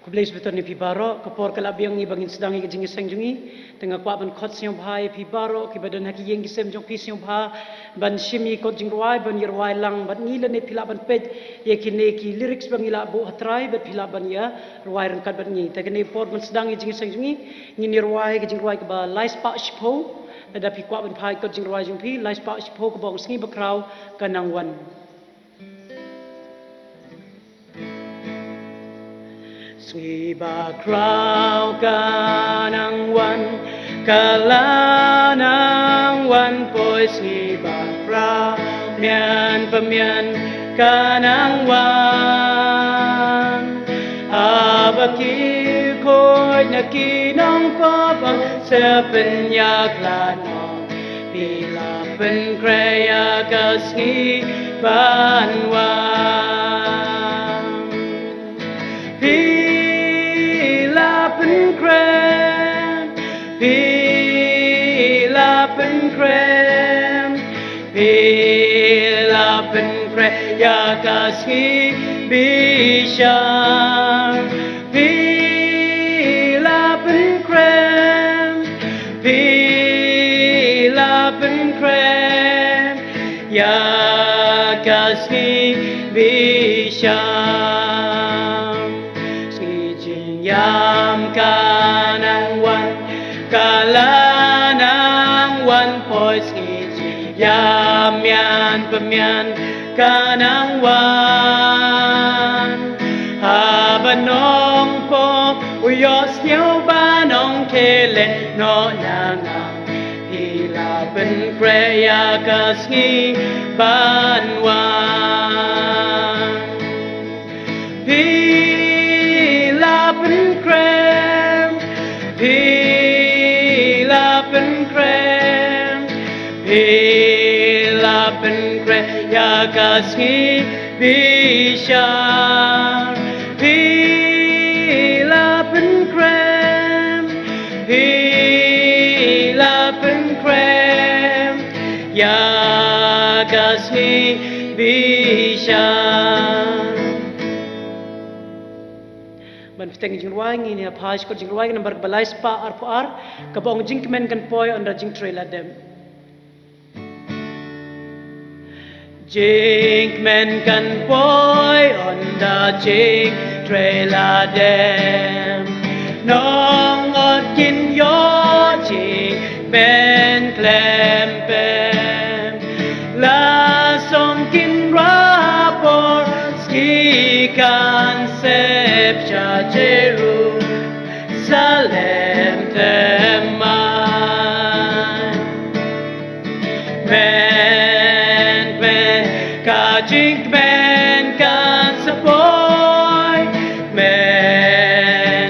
Kublis betul ni pibaro kapor kalabiang ni bangin sedang ni jing iseng jungi tengah kuat ban khot siang bhai pibaro ki badan haki yeng kisem jong pi siang bha ban shimi kot jing ruai ban yerwai lang ban ni le ne pila ban pej ye ki ne ki lyrics bang ila bu hatrai bat pila ban ya ruai ran kat ban ni ta kene por ban sedang ni jing iseng jungi ni ni ruai ki jing ruai ka ba lais pa shpo da pi kuat ban phai kot jing ruai jung pi lais pa shpo ka bong sngi bakrau kanang wan Siba krau kanang wan kalanang wan poi siba krau mian pemian kanang wan abaki koi nakinong papang sepenyak lanong bila penkreya kasngi banwan Pila penkre ya kasih bisa Pila penkre ya kasih bisa Yam kanang wan kalanang wan pois yam yan pemian kanang wan habanong po uyos nyaw banong kele no nanga hila ben kreya kasngi banwan Pila penkre ya kasih bisa Pila penkre ya kasih bisa ban fiteng jing ruai ni ni phai ko jing ruai number balai spa ar par ka bong jing men kan poi on jing trailer dem jing men kan poi on jing trailer dem nong ot kin yo jing ben klempem la song kin rapor ski kan sep cha Jerusalem teman men ka jing men kan sapoy men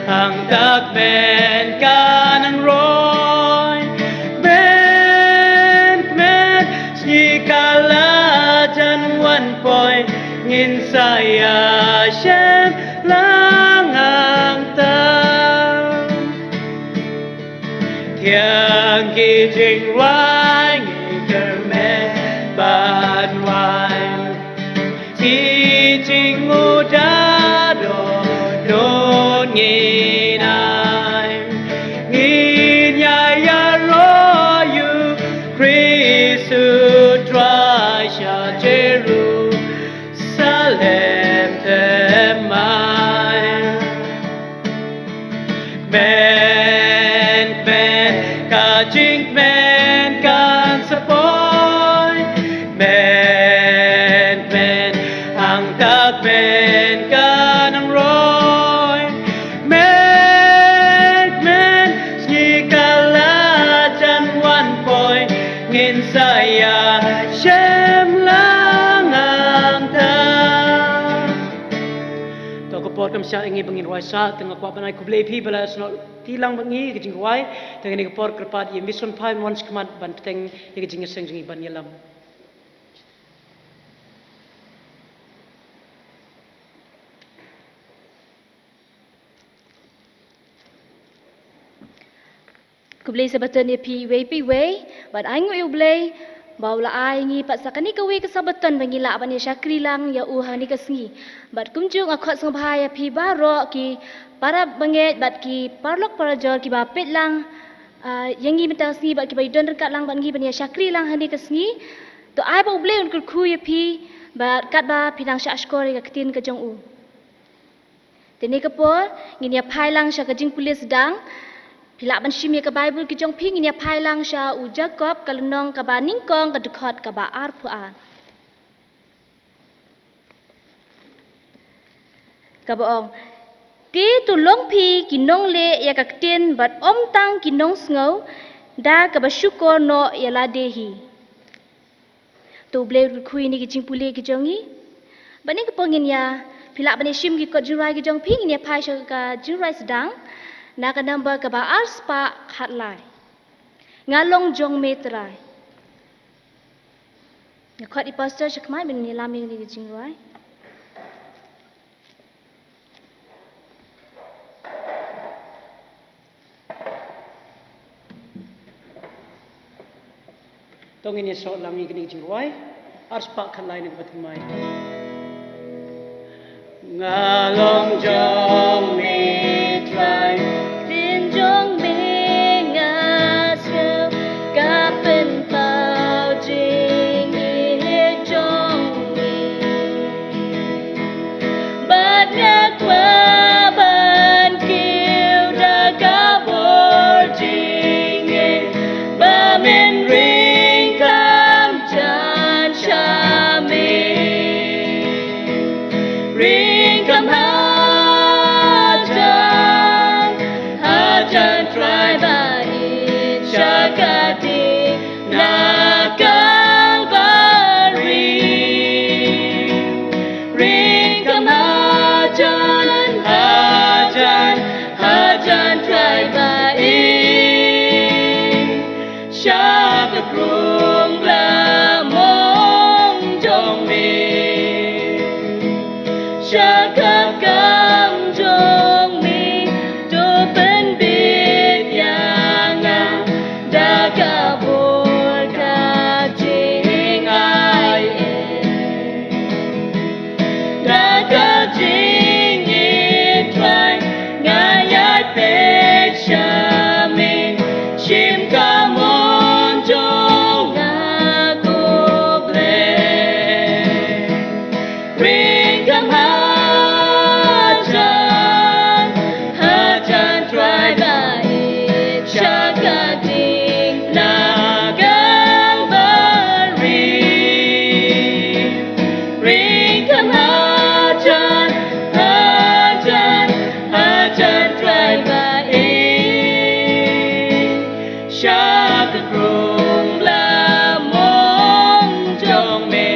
ang tak men kan ang roy men si kala jan wan poy ngin saya shem langang tang tiang ki jing ruai ngi kermen ban ruai si jing muda do don ngin ai ngin ya ro you Kristu try sha Jerusalem teman men ka jing men kan sapoy men ang tak men kan ang roy men si kala jan wan poy ngin saya shem langang ta to ko por kam sha ingi bangin ruai sa tengah kwa banai ku blei pi bala sno tilang bangi ke jing ruai tengah ni ko por kerpat ye mission 5 once command ban teng ye ke jing seng jing ban yelam Kublai sebatan ye pi wei, but I ngu blai Baula ai ngi pat sakani kawi kesabatan bangila bani syakri lang ya uhang ni kesngi. Bat kumjung akot song bahaya pi baro ki para banget bat ki parlok parajor ki bapet lang yang ngi mentang sni bat ki bai don dekat lang ban ngi bani syakri lang hani kesngi. To ai ba uble un ku ya pi bat kat ba pinang syak skor ka ketin ke jong u. Tini kapor ngi ya phai lang syak kajing pulis sedang Pilak ban shimia ka Bible ki jong ping inya phai lang sha u Jacob ka lenong ka ba ningkong ka dukhat ka ba ar pu a. Ka baong ti tu long pi ki nong le ya ka tin bat om tang ki nong sngo da ka ba syukur no ya la dehi. Tu ble kui ni ki jing pule ki jongi. Ba ni ka pongin ya pilak ban shim ki ko jurai ki jong ping inya phai sha ka jurai sedang Naka namba ka ba arspa khatlai. Ngalong jong metrai. Nakot di pastor syakmai bin ni lami ni jing roi. Tong ini so lami ni jing roi. Arspa khatlai ni batimai. Ngalong jong metrai. Jong mengas kapen pau jing i jong ni bat ngakwa ban kiu da kabor jing ba men ring kam chan chame ring kam ha Jan try by Shakati Nakalvari Ring come Hajan try by Shakakrung Glamong Jong Me Shakakam Jong Me Do Ben Kabur ka jing ai Da ka jing it try ngayat pet shami shim ka mon jong aku ble ring kam hajan try by shakati Shakakrung Lamong Jong Me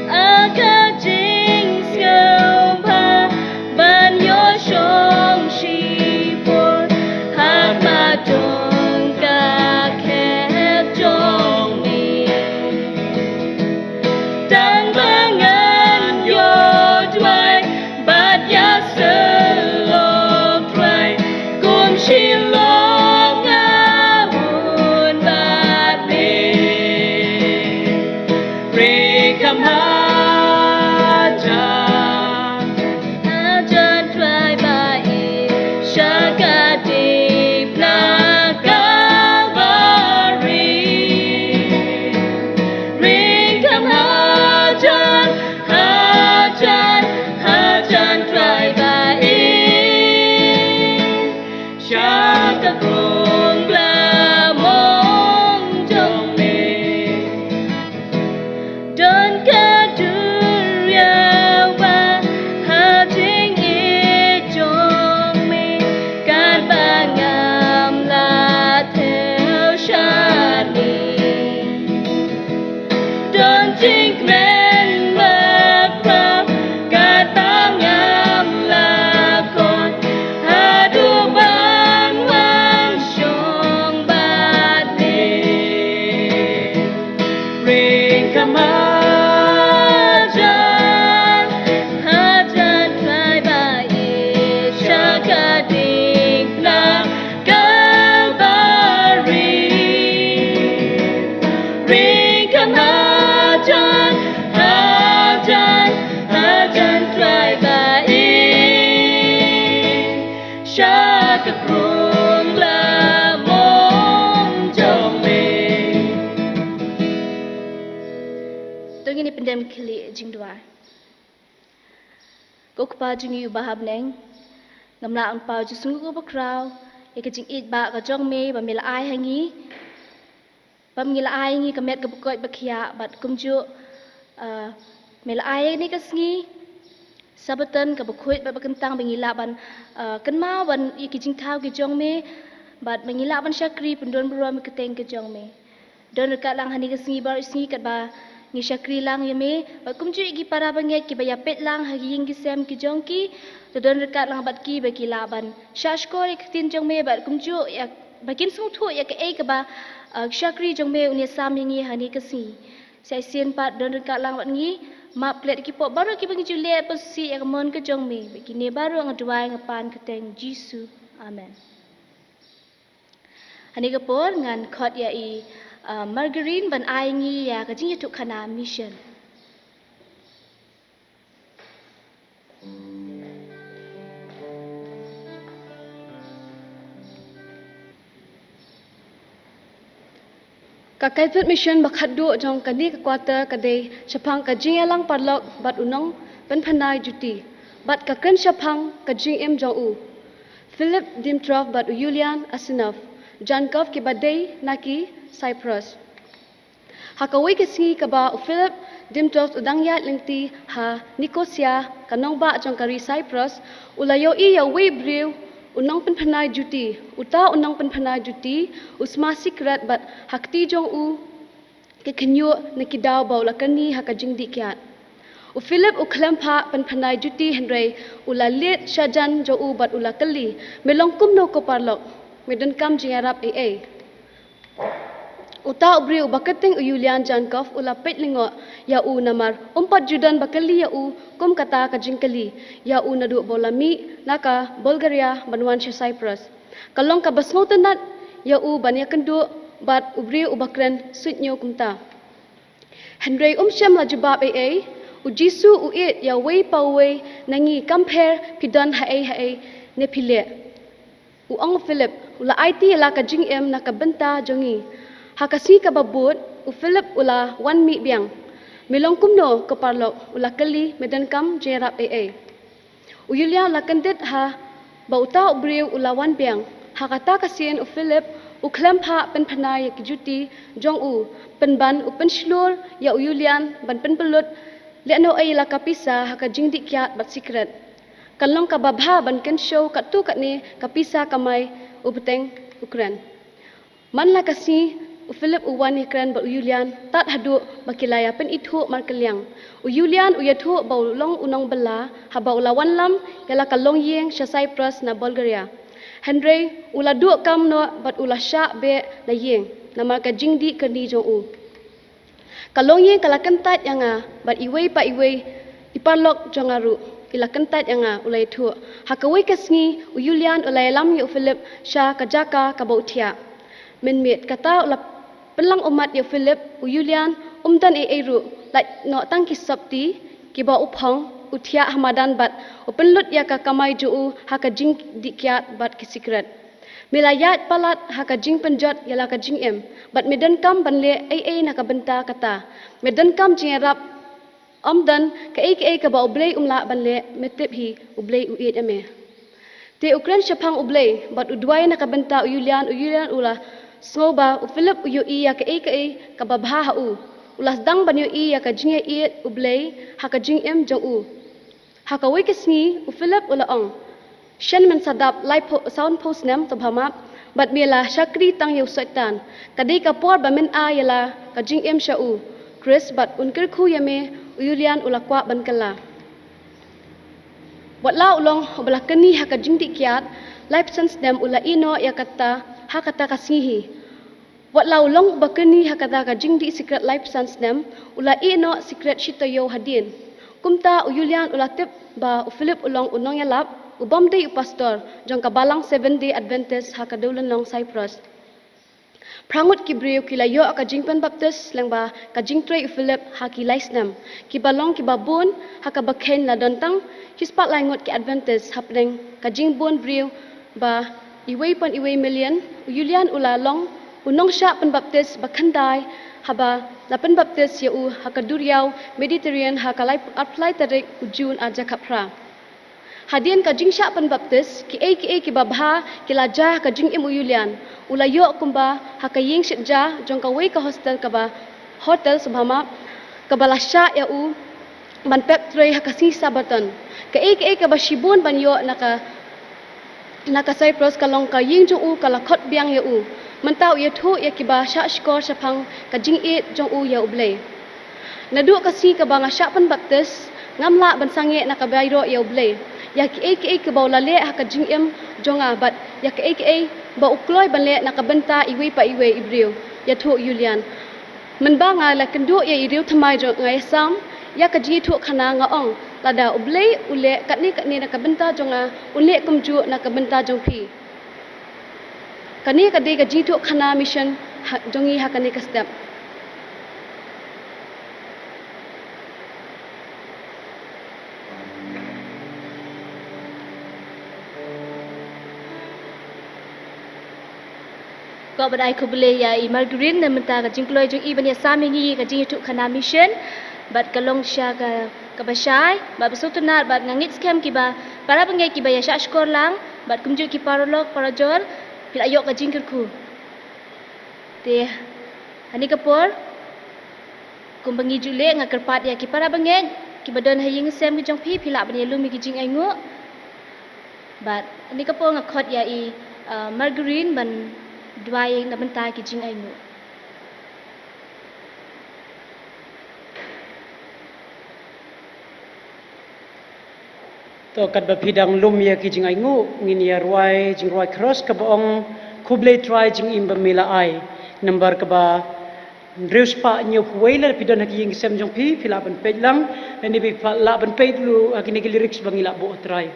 Aka jing skau pa ban yo shong shi por hak ma jong ka khet jong me Dang bangan yo dwai bat ya selok dwai kum shi kingdom kili jingdwa. Kokpa jingi ubahab neng ngamla ang pau jusungu ko bakraw ikajing it ba ka jong me ba mila ai hangi ba mila ai ngi kamet ka bukoi bakhia bat kumju mila ai ni kasngi sabatan ka bukoi ba bakentang bangila ban kenma ban ikajing thau ki jong me bat bangila ban syakri pendon beruam keteng ke jong me don dekat lang hani kasngi bar isngi kat ba ngi syakri lang yame ba kumju igi para banget ki ba yapet lang hagi ing kisem ki jong ki don dekat lang bat ki ba ki laban syashkor ik tin jong me bat kumju ya bakin sung thu ya ke e ka ba syakri jong me unia sam ngi hani kasi sai sien pat don dekat lang bat ngi map plet ki po baru ki bangi jule posi ya mon ke jong me ki ne baru ngadwai ngapan keteng jisu amen hani ka por ngan khot ya i Margarine ban ai ngi ya ka jing tuk khana mission. Kakai put mission bakhat do jong kani ka quarter kadai chapang ka jing alang parlok bat unong pen phanai juti bat ka kan chapang ka jing em jong u Philip Dimtrov bat Julian Asinov Jankov ki badai naki Cyprus. Hakawai kesingi kaba Philip Dimtrov udang ya lengti ha Nicosia kanong ba jong kari Cyprus ulayo I ya wei brew unong penpanai juti uta unong penpanai juti usma secret bat hakti jong u ke kenyo nakidaw ba ulakani hakajing dikyat u Philip u klempa penpanai juti henry ulalit shajan jo u bat ulakali melongkum no ko parlok medan kam jingarap AA uta ubri ubakating Julian Jankov ulapit lingo ya u namar umpat judan bakali ya u kum kata kajingkali ya u nadu bolami naka Bulgaria banwan Cyprus kalong ka basngotanat ya u banya kendu bat ubri ubakren sutnyo kumta Henry syam la jubab AA u Jisu u it ya wei pawe nangi compare pidan hae ne pile u ang Philip ula IT la kajing em nakabenta jongi hakasi ka babut u Philip ula 1 mi biang milong kumno ko parlok ula kali medan kam jerap AA u Yulia la kandet ha bauta ubriu ula 1 biang hakata kasien u Philip u klempa pen phanai ki juti jong u penban u penslur ya u Julian ban penpelut leno ai la kapisa haka jingdi kya bat secret kalong ka babha ban ken show katu katni kapisa kamai u beteng Ukraine man la kasi u Philip u wan Ukraine ba u Julian tat hadu bakilaya pen ithu markelyang u Julian u yathu ba long unong bala haba ula wan lam yala kalong yeng sha Cyprus na Bulgaria Henry ula du kam no bat ula sha be la yeng namar ka jingdi kani jong u kalong yeng kala kentat yanga bat iwei pa iwei iparlok jongaru ila kentat yanga ulai thu hakawai kasngi u Julian ulai lam yu Philip sha kajaka ka bauthia menmet kata ula pelang umat ya Philip u Julian dan ru la no tang ki sabti ki ba uphang uthia hamadan bat upenlut ya ka kamai ju haka jing dikyat bat ki secret milayat palat haka jing penjot yala ka jing em bat medan kam banle na ka benta kata medan kam jingrap dan ka ba ublei umla banle metep hi ublei u it ame te Ukraine syapang ublei bat udwai na ka benta u Julian ula Soba u Philip u ya ka babha ha u ulas dang banyo ya ka jing it ublei haka jing em jong u haka wai kesni u Philip ula ong shen men sadap live sound post nam to bhama bat mela shakri tang yu saitan kadi ka por ba men a yala ka jing em sha u Chris bat unkir khu yame u Julian ula kwa ban kala watla ulong obla kani haka jing dikyat live sense nam ula ino ya kata hakata kasihi watla ulong bakani hakata ka jing di secret life sense nam ula ino secret shitoyo hadin kumta u Julian ula tip ba u Philip ulong unong yalap ubam day u pastor jong kabalang 7-day Adventist hakadaulan long Cyprus prangut kibriu kilayo ka jingpan baptist lengba ka jingtrei u Philip haki laisnam kibalong kibabun hakabakhen la dontang hispat langot ki Adventist hapneng ka jingbon briu ba iwei million u Julian ula long unong sya penbaptis bakandai haba la penbaptis ya u hakaduriau Mediterranean hakalai apply tarik ujun aja kapra. Hadian ka jing sya penbaptis ki babha ki lajah ka jing imu yulian ulayo kumba hakaying sitja jong ka wei ka hostel ka ba hotel subhama ka balasya ya u ban pep tray hakasi sabatan ka ba shibun ban yo naka Cyprus kalong ka ying jong u kala khot biang ya u mentau ya thu ya kiba sha skor sapang ka jing e jong u ya uble nadu kasi ka ba nga sya penbaptis ngamla ban sange naka bayro ya uble ya ki ba lale ha ka jing em jonga bat ya ki ba ukloy ban le naka benta iwe pa iwe ibriu ya thu Julian men ba nga la kendu ya iriu thamai jo ngai sam ya ka ji thu khana nga ong lada uble ule katni naka benta jonga ule kumju naka benta jong phi kani ka de ka ji thu khana mission jongi ha kani ka step ko badai ko bele ya i margarin na menta ka jingkloi jong i bania samingi ka jing tu khana mission bat kalong sya ka basai ba besutuna bat ngangit scam ki ba para bangai ki ba ya sya skor lang bat kumju ki parolog parajor pil ayok ka jingkir ku te ani kapor kumbangi jule ngakerpat ya ki para bangai ki badon haying sem ki jong phi phila bania lumi ki jing aingu bat ani kapor ngakhot ya i margarin ban dwai na bentai ki jing aingu to kat ba phidang lum ya ki jing aingu ngin ya ruai jing ruai cross ka bong kuble try jing im bamila ai number ka ba reus pa nyu kuela pidon haki ying sem jong phi phila ban pej lang ni bi la ban pej lu akini ki lyrics bangila bo try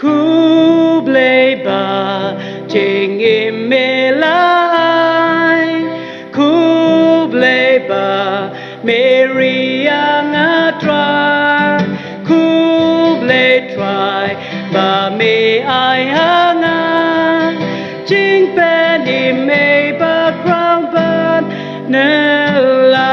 Kublai ba jing imelai Kublai ba Maria ngatra Kublai try ba me ai hanga jing pen imei ba crown ban nela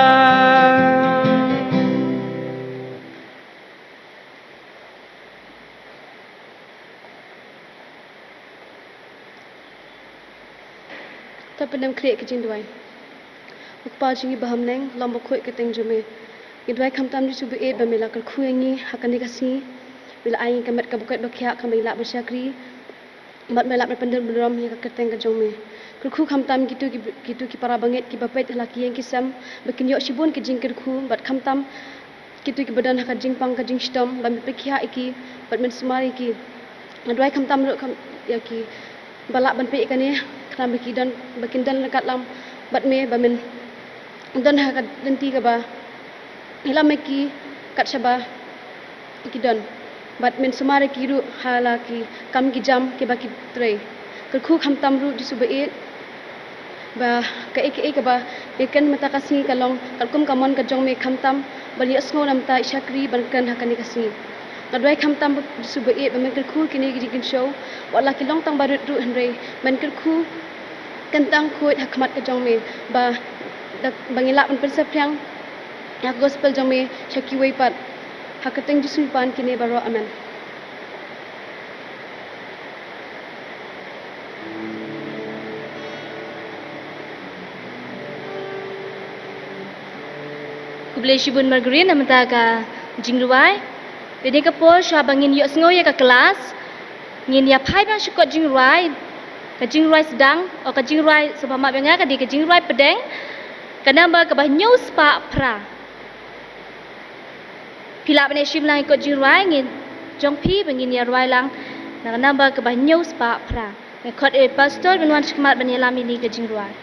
ta pendam kre ke jing dwai ukpa jingi baham neng lombo khoi ke teng jume idwai khamtam ni subu e ba mela kal khuengi hakani kasi bila ai kamet ka bukat bakya kamila basyakri mat mela pendam brom ya ka teng ka jume khu khamtam gitu ki para banget ki bapet laki yang kisam bakin yo shibun ke jing khu bat khamtam gitu ki badan ka jing pang ka jing stom ba mi pekya iki bat men smari ki adwai khamtam ro kam ya ki balak ban pe ikani kram ki dan bakin dan lekat lam bat me ba men dan ha ka denti ka ba hilam me ki kat shaba ki dan bat men sumare ki ru hala ki kam ki jam ke ba ki tre khu kham tam ru di suba e ba ka ka ba ikan mata kasi kalong kalkum kamon ka jong me kham tam bali asngo nam ta shakri ban kan ha kani kasi adwai kham tam di suba e ba men khu kini gi kin show wala ki long tang barut ru henre men khu kentang kuat hakmat ke jong me ba bangila pan persepyang ya gospel jong me shaki wei pat hakateng jisumpan kini baro amen kuble shibun margarin na menta ka jingruai bede ka po sha bangin yo sngo ya ka kelas ngin ya phai bang shikot jingruai ka jingruai sedang o ka jingruai subhama benga ka di ka jingruai pedeng kana ba ka ba news pa pra pila bane shim lang ko jingruai ngin jong phi bangin ya ruai lang na kana ba ka ba news pa pra khot e pastor benwan shikmat bane lamini ka jingruai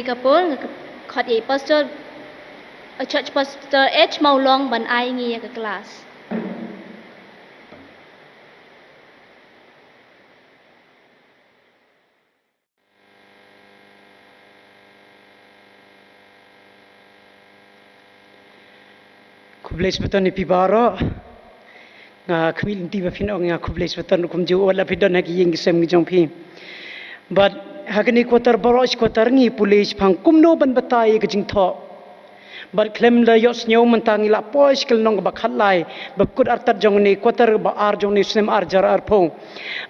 kapol khot ye pastor church pastor H Maulong ban ai ngi ke kelas. Kublis beton ni pibaro nga kmil ti ba finong nga kublis beton kum ju wala pidon hagi yeng sem ngi jong pi but hagani kotar baros kotar ngi pulis phang kumno ban batai ke jing tho but klem la yos nyau mentang ila pois kel nong ba khatlai ba kut artat jong ni kotar ba ar jong ni sem ar jar ar pho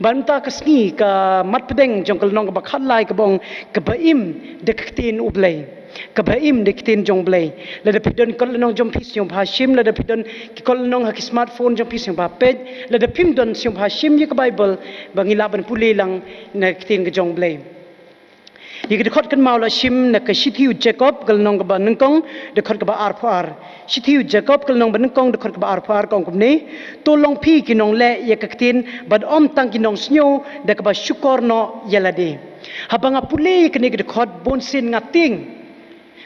ban ta kasngi ka mat pedeng jong kel nong ba khatlai ka bong ka ba im dektin ublai kabaim dektin jong blay la da pidon kol nong jong pis yong bhashim la da pidon kol nong ha smartphone jong pis yong ba page la da pim don yong bhashim ye ka bible bangila ban puli lang na ktin ke jong blay ye ke khot kan maula shim na ka shithiu jacob kol nong ba nungkong de khot ka ba ar phar shithiu jacob kol nong ba nungkong de khot ka ba ar phar kong kum ne to long phi ki nong le ye ka ktin bad om tang ki nong snyo de ka ba shukor no yelade habanga puli ke ne ke khot bon sin ngating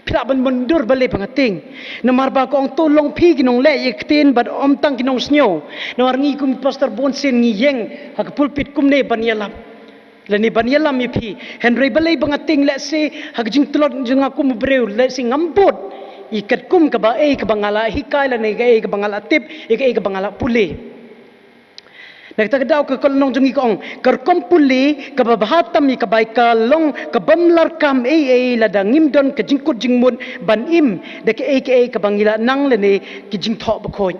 pila ban mundur balik pengating namar ba kong tolong pi ginong le yektin bad om tang ginong snyo namar ngi kum pastor bonsen ngi yeng hak pulpit kum ne ban yalam lani ban yalam mi pi henry balai pengating le se hak jing telot jing aku mbreu le se ngambot ikat kum ka ba ka bangala hikai la ne ka bangala tip ka bangala puli nagtagdaw ka kolong jungi kong karkom puli kababahatam ni kabay kalong kabamlar kam la dangim don ka jingkut jingmun ban im da ka kabangila nang lene ki jing tho bakoy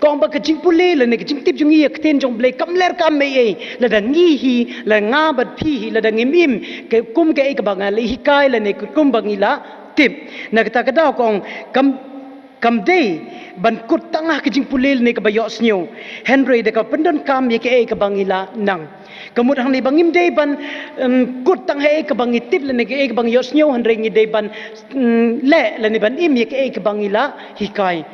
kong ba ka jing puli lene ki jing tip jungi yakten jong blay kamler kam la dangi hi la nga bat phi hi la dangim im ka kum ka kabangala hikai lene kum bangila tip nagtagdaw kong kam day ban kut tangah kijing pulil ni kabayos niyo henry de ka pendon kam ye ke bangila nang kamut hang ni bangim day ban kut tang he ka bangitip le ni ke bangiyos niyo henry ngi day ban le ni ban im ye ke bangila hikai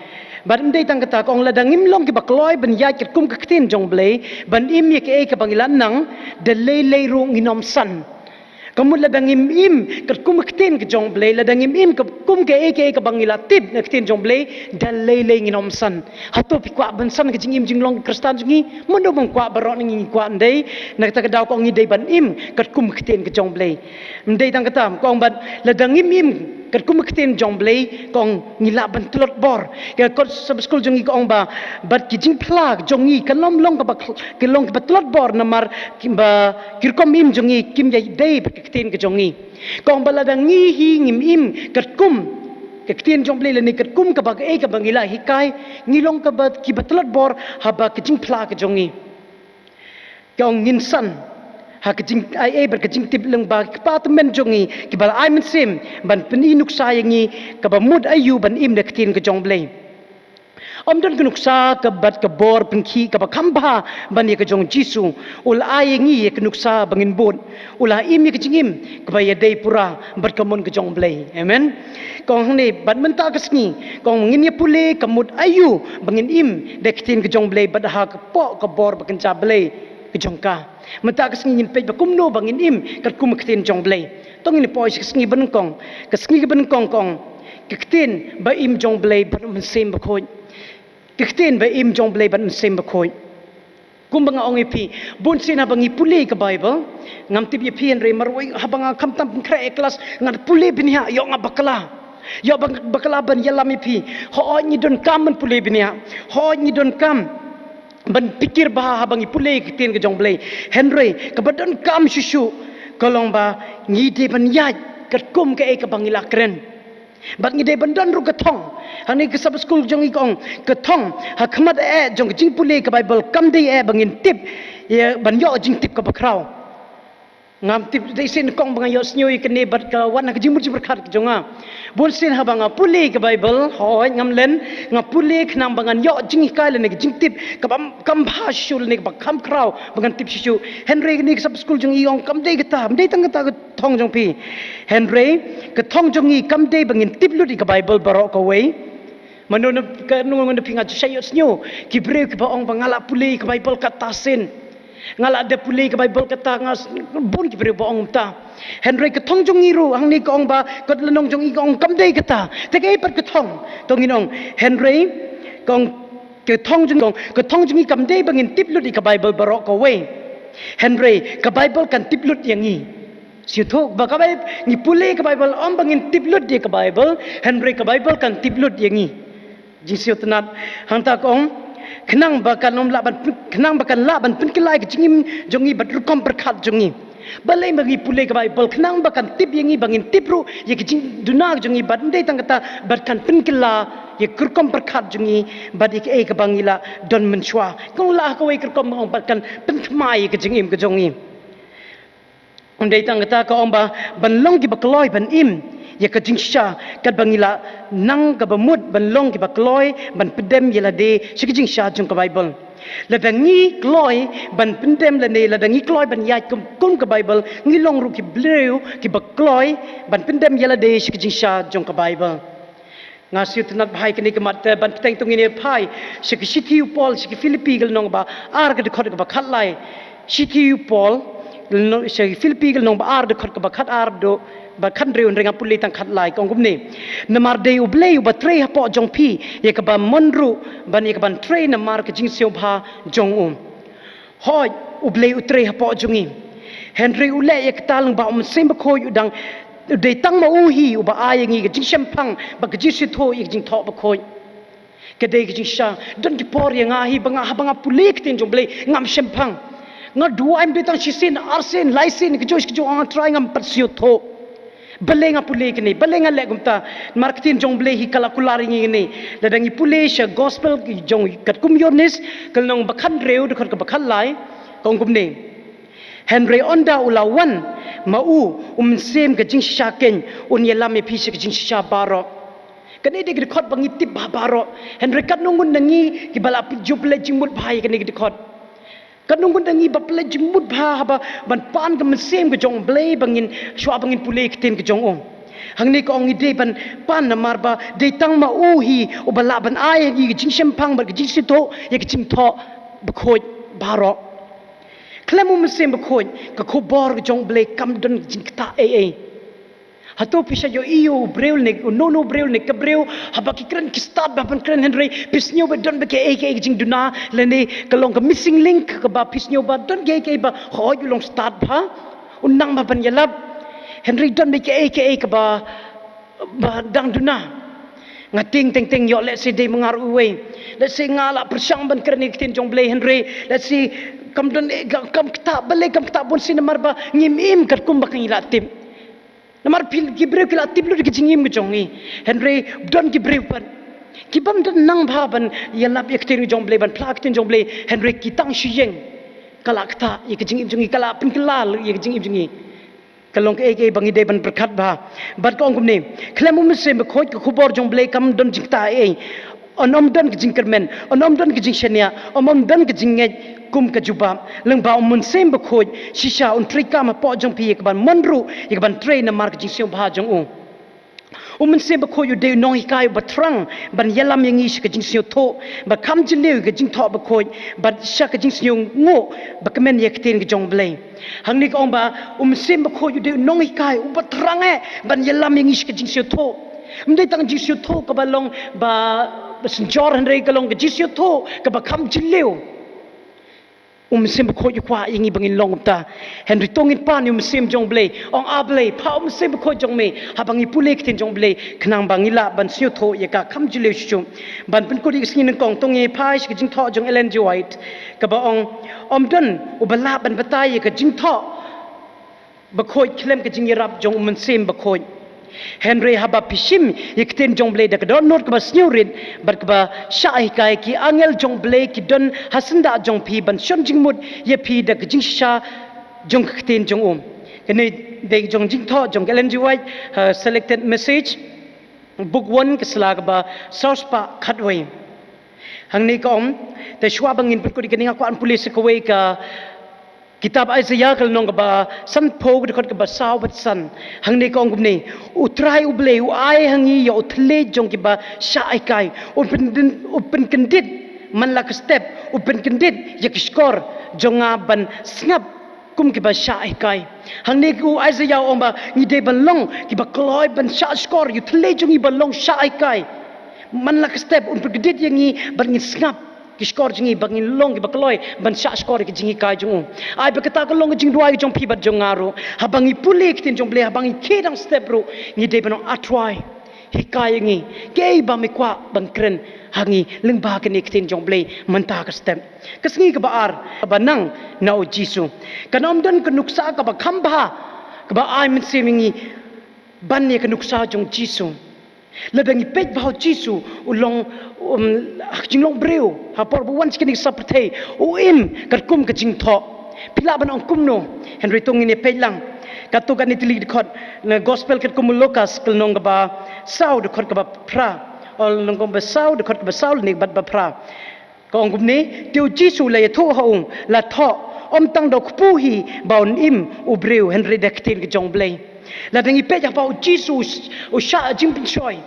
ban day tang kata kong ladangim long ki bakloy ban ya kit kum kaktin jong blay ban im ye ke bangila nang de le ru nginom san kamut ladangim im kat kum ktin ke jong blay ladangim im kum ke bangila tip na ktin jong blay dalay nginom san hato pi kwa ban san ke jing im jing long kristan jingi mondo bang kwa barok ngi kwa ndai na ta daw ko ngi dei ban im kat kum ktin ke jong blay ndai tang katam kong ban ladangim im kat kum ktin jong blay kong ngila ban tlot bor ke kot sab school jingi kong ba bat ki jing plag jongi kalom long ka ke long ka tlot bor namar kimba kirkom im jongi kim ya dei ktin ke jongi kong baladangi hi ngim im kat kum ktin jong blay ni kat kum ka bag ka bangila hikai ngilong ka bat ki batlot bor haba ke jing pla ke jongi kong nginsan ha ke jing ai ber ke jing tip leng ba department jongi ki bal ai men sim ban peni nuk sayangi ka ba mud ayu ban im de ktin ke jong blay om don kunuksa ka bat ka bor pengki ka ba khamba ban ye ka jong jisu ul ayengi ye kunuksa bangin bot ula im ye ka jingim ka ba ye dei pura bat ka mon ka jong blay amen kong ne bat menta ka sngi kong ngin ye pule ka mud ayu bangin im de ktin ka jong blay bat ha ka po ka bor ba kan cha blay ka jong ka menta ka sngi nin pe ba kumno bangin im ka kum ktin jong blay tong ni po ka sngi ban kong ka sngi ban kong kong ka ktin ba im jong blay ba men sem ba khoi kiktin ba im jong blay ban sem bakoy kumbanga ong ipi bun sin habangi puli ka bible ngam tip ye pian re marwai habanga kamtam kra class ngat puli binia yo nga bakala yo bakala ban yalam ipi ho ni don kam ban puli binia ho ni don kam ban pikir bah habangi puli kiktin ka jong blay henry ka badon kam shushu kolong ba ngi de ban ya kat kum ka bangila kren bat ngi de bandan ru gathong hani ke sab school jong ikong gathong ha khmat jong jing pule ka bible kam de bangin tip ye ban yo jing tip ka bakrau ngam tip de sin kong bang yo snyo ik ne bat ka wan ka jimur jibur khat jonga bol sin ha banga pule ka bible hoi ngam len nga pule khnam bangan yo jing ka le ne jing tip ka bam kam bha shul ne ba kam krau bangan tip shu henry ne sab school jong iong kam de ta de tang ta thong jong pi henry ka thong jong i kam de bangin tip lu di ka bible barok ka wei manun ka nung pinga sayo snyo ki bre ka ba ong bangala pule ka bible ka tasin ngala de pulei ka Bible kata ngas bun ki bre bong ta Henry ka thong jong iru hang ni kong ba kot lanong jong i kong kam dei kata te kai pat ka thong tong inong Henry kong ke thong jong ka thong jong i kam dei bangin tiplut i ka Bible barok ko we Henry ka Bible kan tiplut yang i siu ba ka Bible ni pulei ka Bible om bangin tiplut di ka Bible Henry ka Bible kan tiplut yang i jing siu tenat hang ta kong kenang bakan laban penkelai ke jingim jongi batrukom berkat jongi balai bagi pulai ke Bible kenang bakan tip yangi bangin tipru ye ke jing dunak jongi bandai tang kata batkan penkela ye kurkom berkat jongi badi ke ke bangila don menchua kong lah ko we kurkom batkan penkmai ke jingim ke jongi undai tang kata ko omba banlong ki bakloi ban im ya ka jingsha kat bangila nang ka bamut ban long ki bakloi ban pedem yela de shi jingsha jong ka Bible la dangi kloi ban pedem la ne la dangi kloi ban yat kum ka Bible ngi long ru ki bleu ki bakloi ban pedem yela de shi jingsha jong ka Bible ngasiu tenat bhai kini kemat ban peteng tung ini phai shi ki Paul shi Philippi gel nong ba ar ka de khot ka ba khat lai shi Paul no shi Philippi gel nong ba ar de khot ka ba khat ar do ba khan reun renga pulei tang khat lai kong gumni namar de ublei ba tre ha po jong phi ye ka ba monru ban ye ka ban tre namar ka jing seo bha jong hoi ublei utre ha po jongi Henry ule ye ka talang ba sem ba khoi udang de tang ma u hi u ba ai ngi ka jing shempang ba ka jisu tho ye jing tho ba khoi ka de ka jing sha don ki por ye nga hi banga pulei ka tin jong blei ngam shempang nga du am de tang shisin arsin laisin ka josh ka jo ang try ngam pat siu tho balenga pulei kini balenga legumta marketing jong blei hi kala kulari ngini ladangi pulei sha gospel ki jong kat kumyonis kalnong bakhan reu de khot ka bakhan lai kong kumne Henry onda ulawan mau sem ka jing sha ken un yela me phi ka jing sha baro kani de khot bangi tip baro Henry kat nungun nangi ki bala juble jingmut bhai kani de khot kanung kun dangi ba play jimut bha ba ban pan ka mesem ke jong blay bangin shwa bangin pulei kten ke jong ong hangni ko ong ide ban pan na marba de tang ma u hi u bala ban ai gi jing shempang ba gi sito ye gi chim tho ba khoj baro klemu mesem ba khoj ka kho bor ke jong blay kam don jing ta hato pisha yo iyo breu ne no breu ne kabreu habaki kran ki start ba ban kran Henry pisnyo ba don ba ke jing duna lene kalong ka missing link ka ba pisnyo ba don ke ba ho yu long start ba unang ba ban yalab Henry don ba ke ka ba dang duna ngating teng yo let's say de mangar uwe let's say ngala persang ban kran ni tin jong blay Henry let's say kam don kam kta bale kam kta bon sinamar ba ngim im kat kum ba kan ilatim namar pil gibreu kila tiplu ki jingim ki jongi Henry don gibreu pan ki bam don nang bha ban yalap ekter jong blei ban plak tin jong blei Henry ki tang shiyeng kalakta ye ki jingim jongi kala pin kelal ye ki jingim jongi kalong ke bangi de ban berkat ba bat ko ngum ne klemu mse me khoj ko khubor jong blei kam don jingta onom don ki jingkermen onom don ki jingshania omom don ki jingej kum ka juba lengba mun sem ba khoj shisha un trika ma po jong pi ek ban monru ek ban train na mark jing siom bha jong mun sem ba khoj de no hi kai ba trang ban yalam yang ish ka jing sio tho ba kham jin leu ka jing tho ba khoj ba sha ka jing sio ngo ba kemen ye kten ka jong blei hang ni ka ong ba sem ba khoj de no hi kai ba trang ban yalam yang ish ka jing sio tho mdai tang jing sio tho ka ba long ba senjor Henry ka long ka jing sio tho ka ba kham jin leu sem khoi kwa ingi bangin long ta Henry tongin pan sem jong blei ong a blei pa sem khoi jong me ha bangi pulek tin jong blei khnang bangila ban siu tho ye ka kham jile chu ban pin ko ri sngin kong tong ye phai ki jing tho jong Ellen G White ka ba ong om don u bala ban batai ye ka jing tho ba khoi khlem ka jing yarap jong sem ba khoi Henry haba pishim yekten jong blei da don not ka sneurit bar ka shai kai ki angel jong blei ki don hasanda jong pi ban shon jingmut ye pi da jing sha jong kten jong kene de jong jing tho jong Ellen G White selected message book 1 ka slag ba source pa khatwai hangni ka te shwa bangin put ko di keninga ko an police ko we ka kitab Isaiah kal nong ba san phog de khot ka ba saw bat san hangni ko ngum ne utrai uble u ai hangi yo thle jong ki ba sha ai kai open kendit man la step upen kendit ya skor jonga ban snap kum ki ba sha kai hang ne ku Isaiah omba ni de ban long ki ba kloi ban sha skor you thle jongi ban long sha kai man la step upen kendit yang ni ban ni snap ki skor jingi bangi long ki bakloi ban sha skor ki jingi kai jung ai ba kata ko long jing duai jong pi bat jong aro habangi pulik tin jong ble habangi kedang step ro ni de ban atwai hikai ngi ke ba mi kwa ban kren hangi leng ba ke ni tin jong ble man ta ka step kasngi ka ba ar ba nang na o jisu kanom don ka nuksa ka ba khamba ka ba ai min semingi ban ne ka nuksa jong jisu lebih ngipet bahau Jisu ulong jinglong breu hapor buwan sikini saprte uim katkum ke jingtho pila ban ong kumno Henry tong ini pelang katukan itili dikot na gospel katkum Lukas kelnong ba sau dikot ba pra ol nong ba sau dikot ba sau ni bat ba pra ko ong kumne tiu Jisu la tho haung la tho om tang dok puhi baun im ubreu Henry dektin ke jong blai la dengi pe ja ba Jisu o sha jimpin choi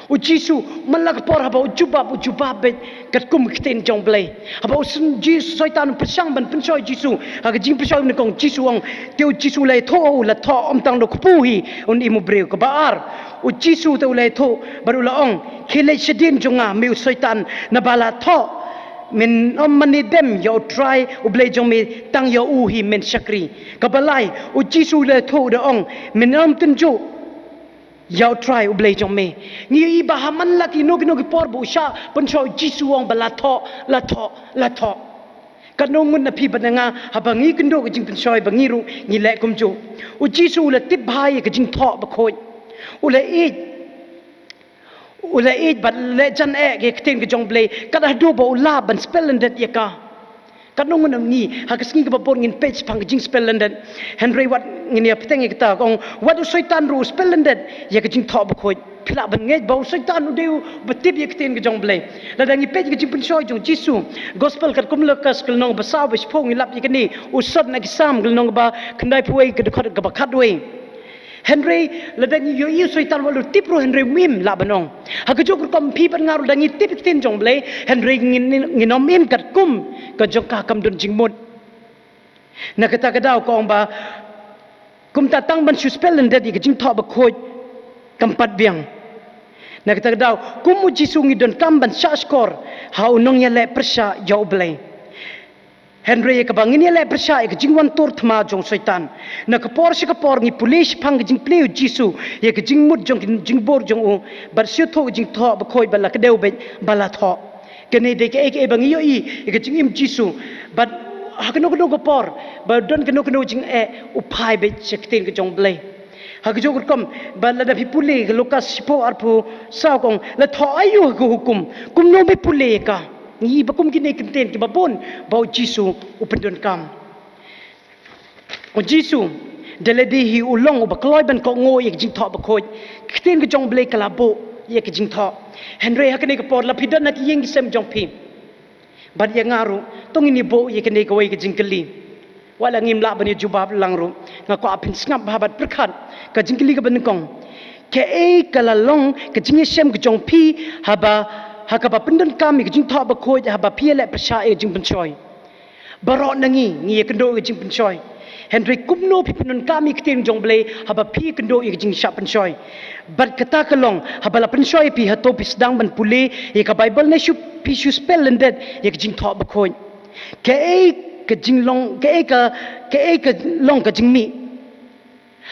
o Jisu malak por ba jubab bet kat kum kiten jong blai ba sun Jisu soitan persang ban pen choi Jisu ha jing pe choi ne kong Jisu ong teu Jisu lai tho la tho om tang do puhi on imu breu ko ba ar o Jisu teu lai tho baru la ong khile sedin jonga meu soitan na bala tho min mani dem yo try ublay jong mi tang yo uhi men sakri kabalai u Jisu le tho de ong min tunju yo try ublay jong mi ni iba haman laki no ki por bu sha pon cho Jisu ong bala tho la tho kanong mun na pi bananga habangi kendo jing pin choi bangiru ni le kumju u Jisu le tip bhai ke jing tho ba khoi u le ula bat le jan ge kten ke jong blai kada do ba ula ban splendid yaka kanong nam ni ha kasngi ba bon ngin page phang jing splendid Henry wat ngin ya peteng kita kong wat soitan ru splendid ya ke jing tho ba khoi phila ban nge ba soitan u deu batip ye kten ke jong blai la dangi page ke jing pun choi jong Jisu gospel kat kum Lukas kal nong ba saw ba phong ni lap ye ke ni u sot na ki sam kal nong ba khandai puai ke khot ka ba khat wei Henry ladang yo soitan walu tipro Henry mim la banong hagajok kom pi ban ngaru dangi tip tin jong blai Henry nginom im kat kum ka jok ka kam dun jingmut na kata kadau ko ba kum ta tang ban suspel ndet ki jing tho ba khoj kampat biang na kata kadau kum mu Jisu ngi don kam ban sha skor ha unong ya le persha yo blai Henry ka bangin ya le persha ek jingwan tor thma jong soitan na ka por ngi police phang jing pleu Jisu ye ka jingmut jong jingbor jong u bar sio tho jing tho ba khoi bala ka deu be bala tho kene de ke ek bangi yo i ka jingim Jisu but hakno ko por ba don kno jing u phai be chekten ka jong blai hagjo kom bala da pipule Lukas sipo arpu sa kong la tho ayu ko hukum kum no be pule ka ni bakum kini kenten ki babon bau Jisu upendon kam o Jisu deledi hi ulong bakloi ban ko ngo yek jing tho bakhoi kiten ke jong blai kala bo yek jing tho Henry hakne ke por la pidan nak yeng sem jong pi bad ya ngaru tong ini bo yek ne ko yek jing kali wala ngim la bani jubab langru ngako apin snap babat perkhat ka jing kali ka ban kong ke kala long ke jing sem ke jong pi haba hakaba pendon kami jing tho ba khoi ha ba piele persha e jing penchoi baro nangi ngi kendo jing penchoi Henry kumno pi pendon kami ktin jong blai ha ba pi kendo e jing sha penchoi bat kata kalong ha ba la penchoi pi ha to pi sedang ban pule e ka bible na shu pi shu spell lendet e jing tho ba khoi ke jing long ke long ka jing mi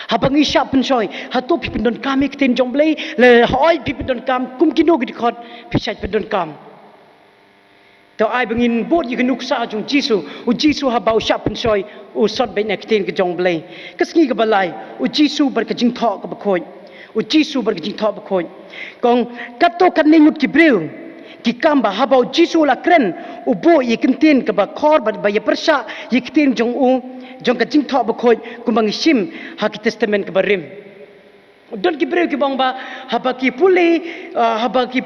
habangi sha penchoi ha to pi pendon kami ktin jong blai le hoi pi pendon kam kum kino gi khot pi sha pendon kam to ai bangin bot yi gnuk sa jong Jisu u Jisu ha bau sha penchoi u sot be nek tin ke jong blai kasngi ka balai u Jisu bar ka jing tho ka ba khoi u Jisu bar ka jing tho ba khoi kong kato kan ningut ki breu ki kamba ha bau Jisu la kren u bo yi kintin ka ba khor ba ya persha yi kitin jong u jong ka jing tho ba khoi kumbang sim ha ki testament ka barim don ki breu ki bang ba haba ki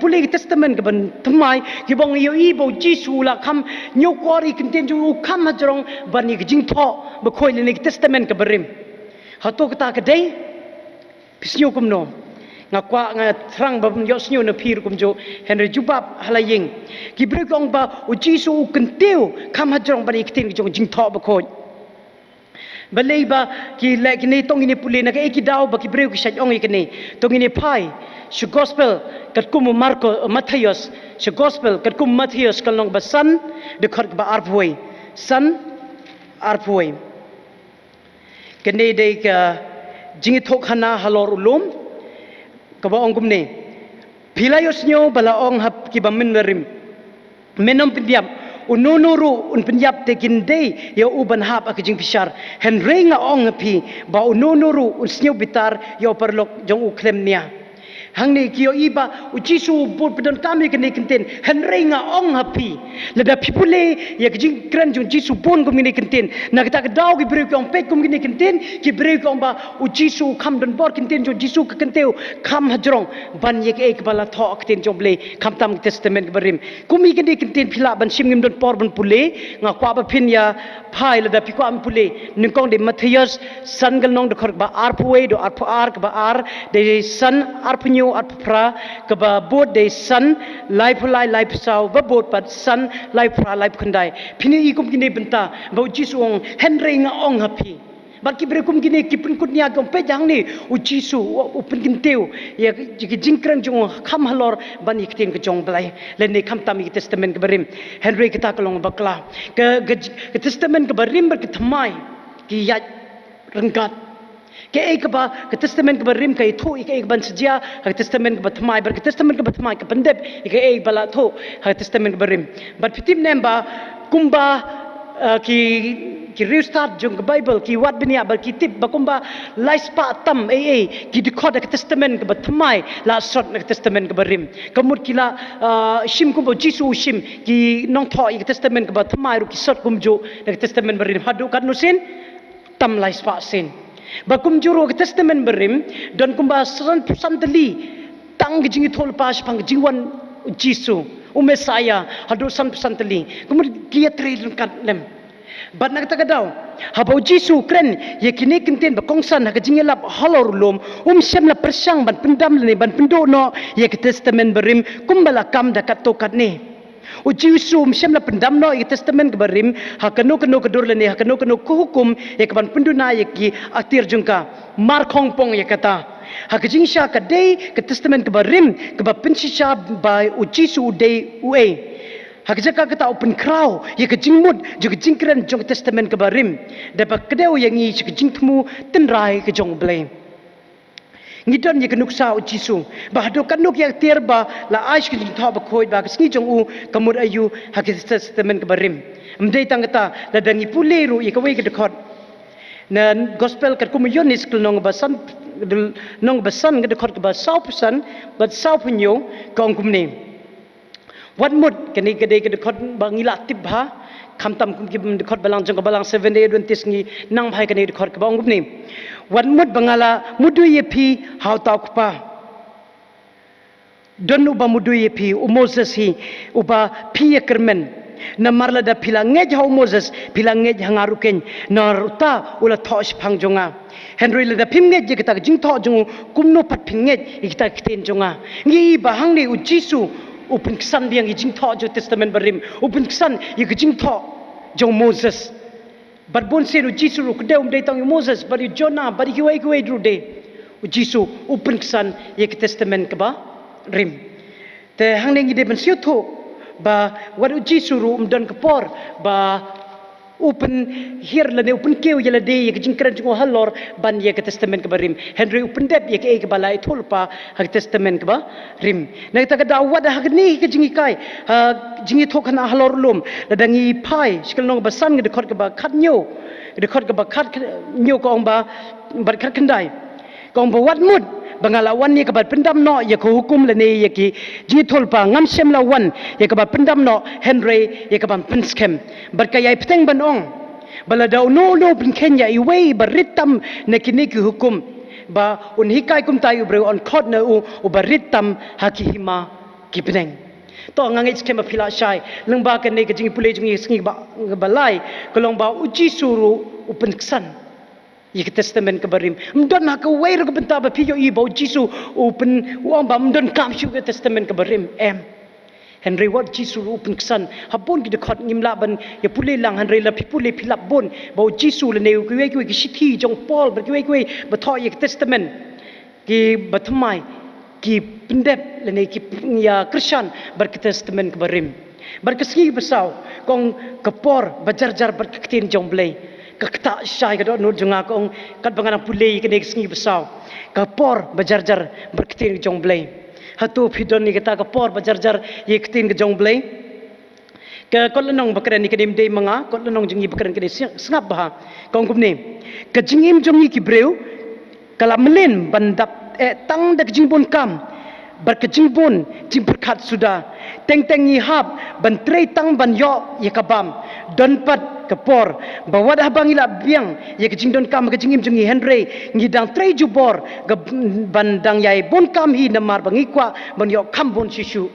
pule ki testament ka ban thmai ki bang yo i bo Jisu la kham nyu kori kinten ju kham ha jong ban ki jing tho ba khoi le ki testament ka barim ha to ka ta ka dei pisnyo kum no ngakwa nga thrang ba yos nyu na phir kum jo Henry Jubab halaying ki bre kong ba u Jisu u kenteu kam ha jong ba iktin jong jing tho ba khoj balei ba ki le ki nei tong ini puli na ka ekidau ba ki bre ki shaj ong ikne tong ini phai shu gospel kat kum Marko Matthias shu gospel kat kum Matthias kalong ba san de khot ba arpoi san arpoi kene de ka jingi thok hana halor ulum ka ba ong kumne pilayos nyo bala ong hap ki ba min rim menom pindiam ununuru un pinjap te kinde ya uban hap ak jing pisar hen renga ong pi ba ununuru un snyo bitar ya perlok jong u klem nia hangni kiyo iba u Jisu bol pedon kami kene kenten hen renga ong hapi leda pipule ya jing kran jong Jisu bon kum kene kenten na kita kedau ki breu ong pek kum kene kenten ki breu ong ba u Jisu kam don bor kenten jong Jisu ke kenteu kam hajrong ban ye ek bala tho kenten jong ble kam tam testament berim kumi kene kenten phila ban sim ngim don por ban pule nga kwa ba phin ya phai leda pikwa am pule ningkong de Matthias san gal nong de khor ba arpuwe do arpu ar ba ar de san arpunyo arpra ka ba bot de san life sao ba bot pat san life khandai phini i kum kine benta ba Jisu ong henry nga ong hapi ba ki bre kum kine ki pun kutnia gom pe jang ni u Jisu u pun kin teu ya ki jingkrang jong kham halor ban ikten ke jong blai le ne kham tam testament ke berim henry kita kalong bakla ke testament ke berim ber ke thamai ki ya rengkat ke ek ba ke testament ke berim ke thu ik ek ban sejia ke testament ke bathmai ber ke testament ke bathmai ke pendep ke ek bala thu ke testament ke berim but fitim nemba kumba ki restart jong Bible ki wat benia ber ki tip bakumba laispa tam ki dikhod ke testament ke bathmai la sot ke testament ke berim kamut kila shim kumbo Jisu shim ki nong tho ke testament ke bathmai ru ki sot kumjo ke testament berim hadu kan nusin tam laispa sin bakum juro ke testament berim dan kumba santali tang jingi thol pas pang jingwan Jisu Mesaya hadu santali kumur kiatri kat lem bat nak tagadau habau Jisu kren ye kini kenten bakongsan ha jingilap halor lom sem la persang ban pendam le ban pendo no ye ke testament berim kumbala kam dakat tokat ni u Jisu sem la pendam no ye testament ke berim ha kanu kedur le ni ha kanu ku hukum ye ke ban penduna ye ki atir jungka mar khong pong ye kata ha ke jingsha ka dei ke testament ke berim ke ba pinsha ba u Jisu dei ue hak jaka kata open crow ye ke jingmut je ke jingkren jong testament ke barim de ba kedeu yang i ke jingtmu tenrai ke jong blame ngidon ye ke nuksa u Jisu ba hado kanuk yang terba la aish ke jingtha ba khoi ba ke jong u kamur ayu hak testament ke barim mdei tangata la dangi puleru ye ke we ke dekhot na gospel kat kumoyonis kul nong basan ke dekhot ke ba 100% ba 100 kong kumne wat mud kene gede ke dekhot bangila tibha khamtam kum ki dekhot balang jong balang 7 day 20 ngi nang bhai kene dekhot ke bang gupni wat mud bangala mudu ye phi haw ta kupa donu ba mudu ye phi u Moses hi uba phi ye kermen na marla da philangej haw Moses philangej hangaruken na ruta ula thosh phang jonga henry la da phimngej je kita jing tho jong kumno pat phingej ikta kiten jonga ngi ba hangni u Jisu upin kesan biang jing tho jo testament berim upin kesan ye jing tho jong Moses barbon se Jisu ru kedeu dei tang Moses bari Jonah bari kiwai dru de Jisu upin kesan ye testament ke ba rim te hang ngi de ben siu tho ba waru Jisu ru don kepor ba open here la ne open keu yela de ye jing kran jong halor ban ye testament ke barim henry open dep ye ke balai thulpa ha testament ke ba rim na ta da wada ha ni ke jingi kai jingi thokana halor lum la dangi phai skil nong ba san ge khot ke ba khat nyo de khot ke ba khat nyo ko ba bar khat khandai ko ba wat mud bangalawan ni kabat pendam no ye ko hukum le ne ye ki ji tholpa ngam sem la wan ye kabat pendam no henry ye kaban pinskem berkaya peteng banong bala daw no bin kenya i way baritam ne kini ki hukum ba un hikai kum tayu bre on khot na u baritam hakihima ki peneng to ngangai skema phila shai lengba ka ne ka jing pule jing sngi ba balai kolong ba uji suru upen ksan i testament ka barim mdon ha ka wei ro benta ba piyo i bo jisu open uang ba mdon kam shu ka testament ka barim Henry wat jisu open ksan habon ki dekat ngimla ban ya pule lang Henry la pipule pilap bon bo jisu le ne ku wei ki shithi jong Paul ba ki wei ba tho i testament ki batmai ki pendep le ne ki ya Christian bar ki testament ka barim bar keski besau kong kepor bajar-jar bar ketin jong blai kakta syai ka no junga kong kat bangana pulei ke nek singi besau kepor bajar-jar bar ketin jong blai hatu phidon ni kata kepor bajar-jar ye ketin ke jong blai ke kolonong bakran ni kedim dei manga kolonong jungi bakran ke sengap bah kong kumne ke jingim jongi ki breu kala melen bandap tang dak jingbon kam bar ke jingbon jing berkat sudah teng ni hab ban trei tang ban yo ye kabam don pat kepor bawad habang ila biang ye ke jingdon kam ke jingim jungi Henry ngidang trei jubor ke bandang yai bon kam hi namar bangi kwa ban yo kam bon sisu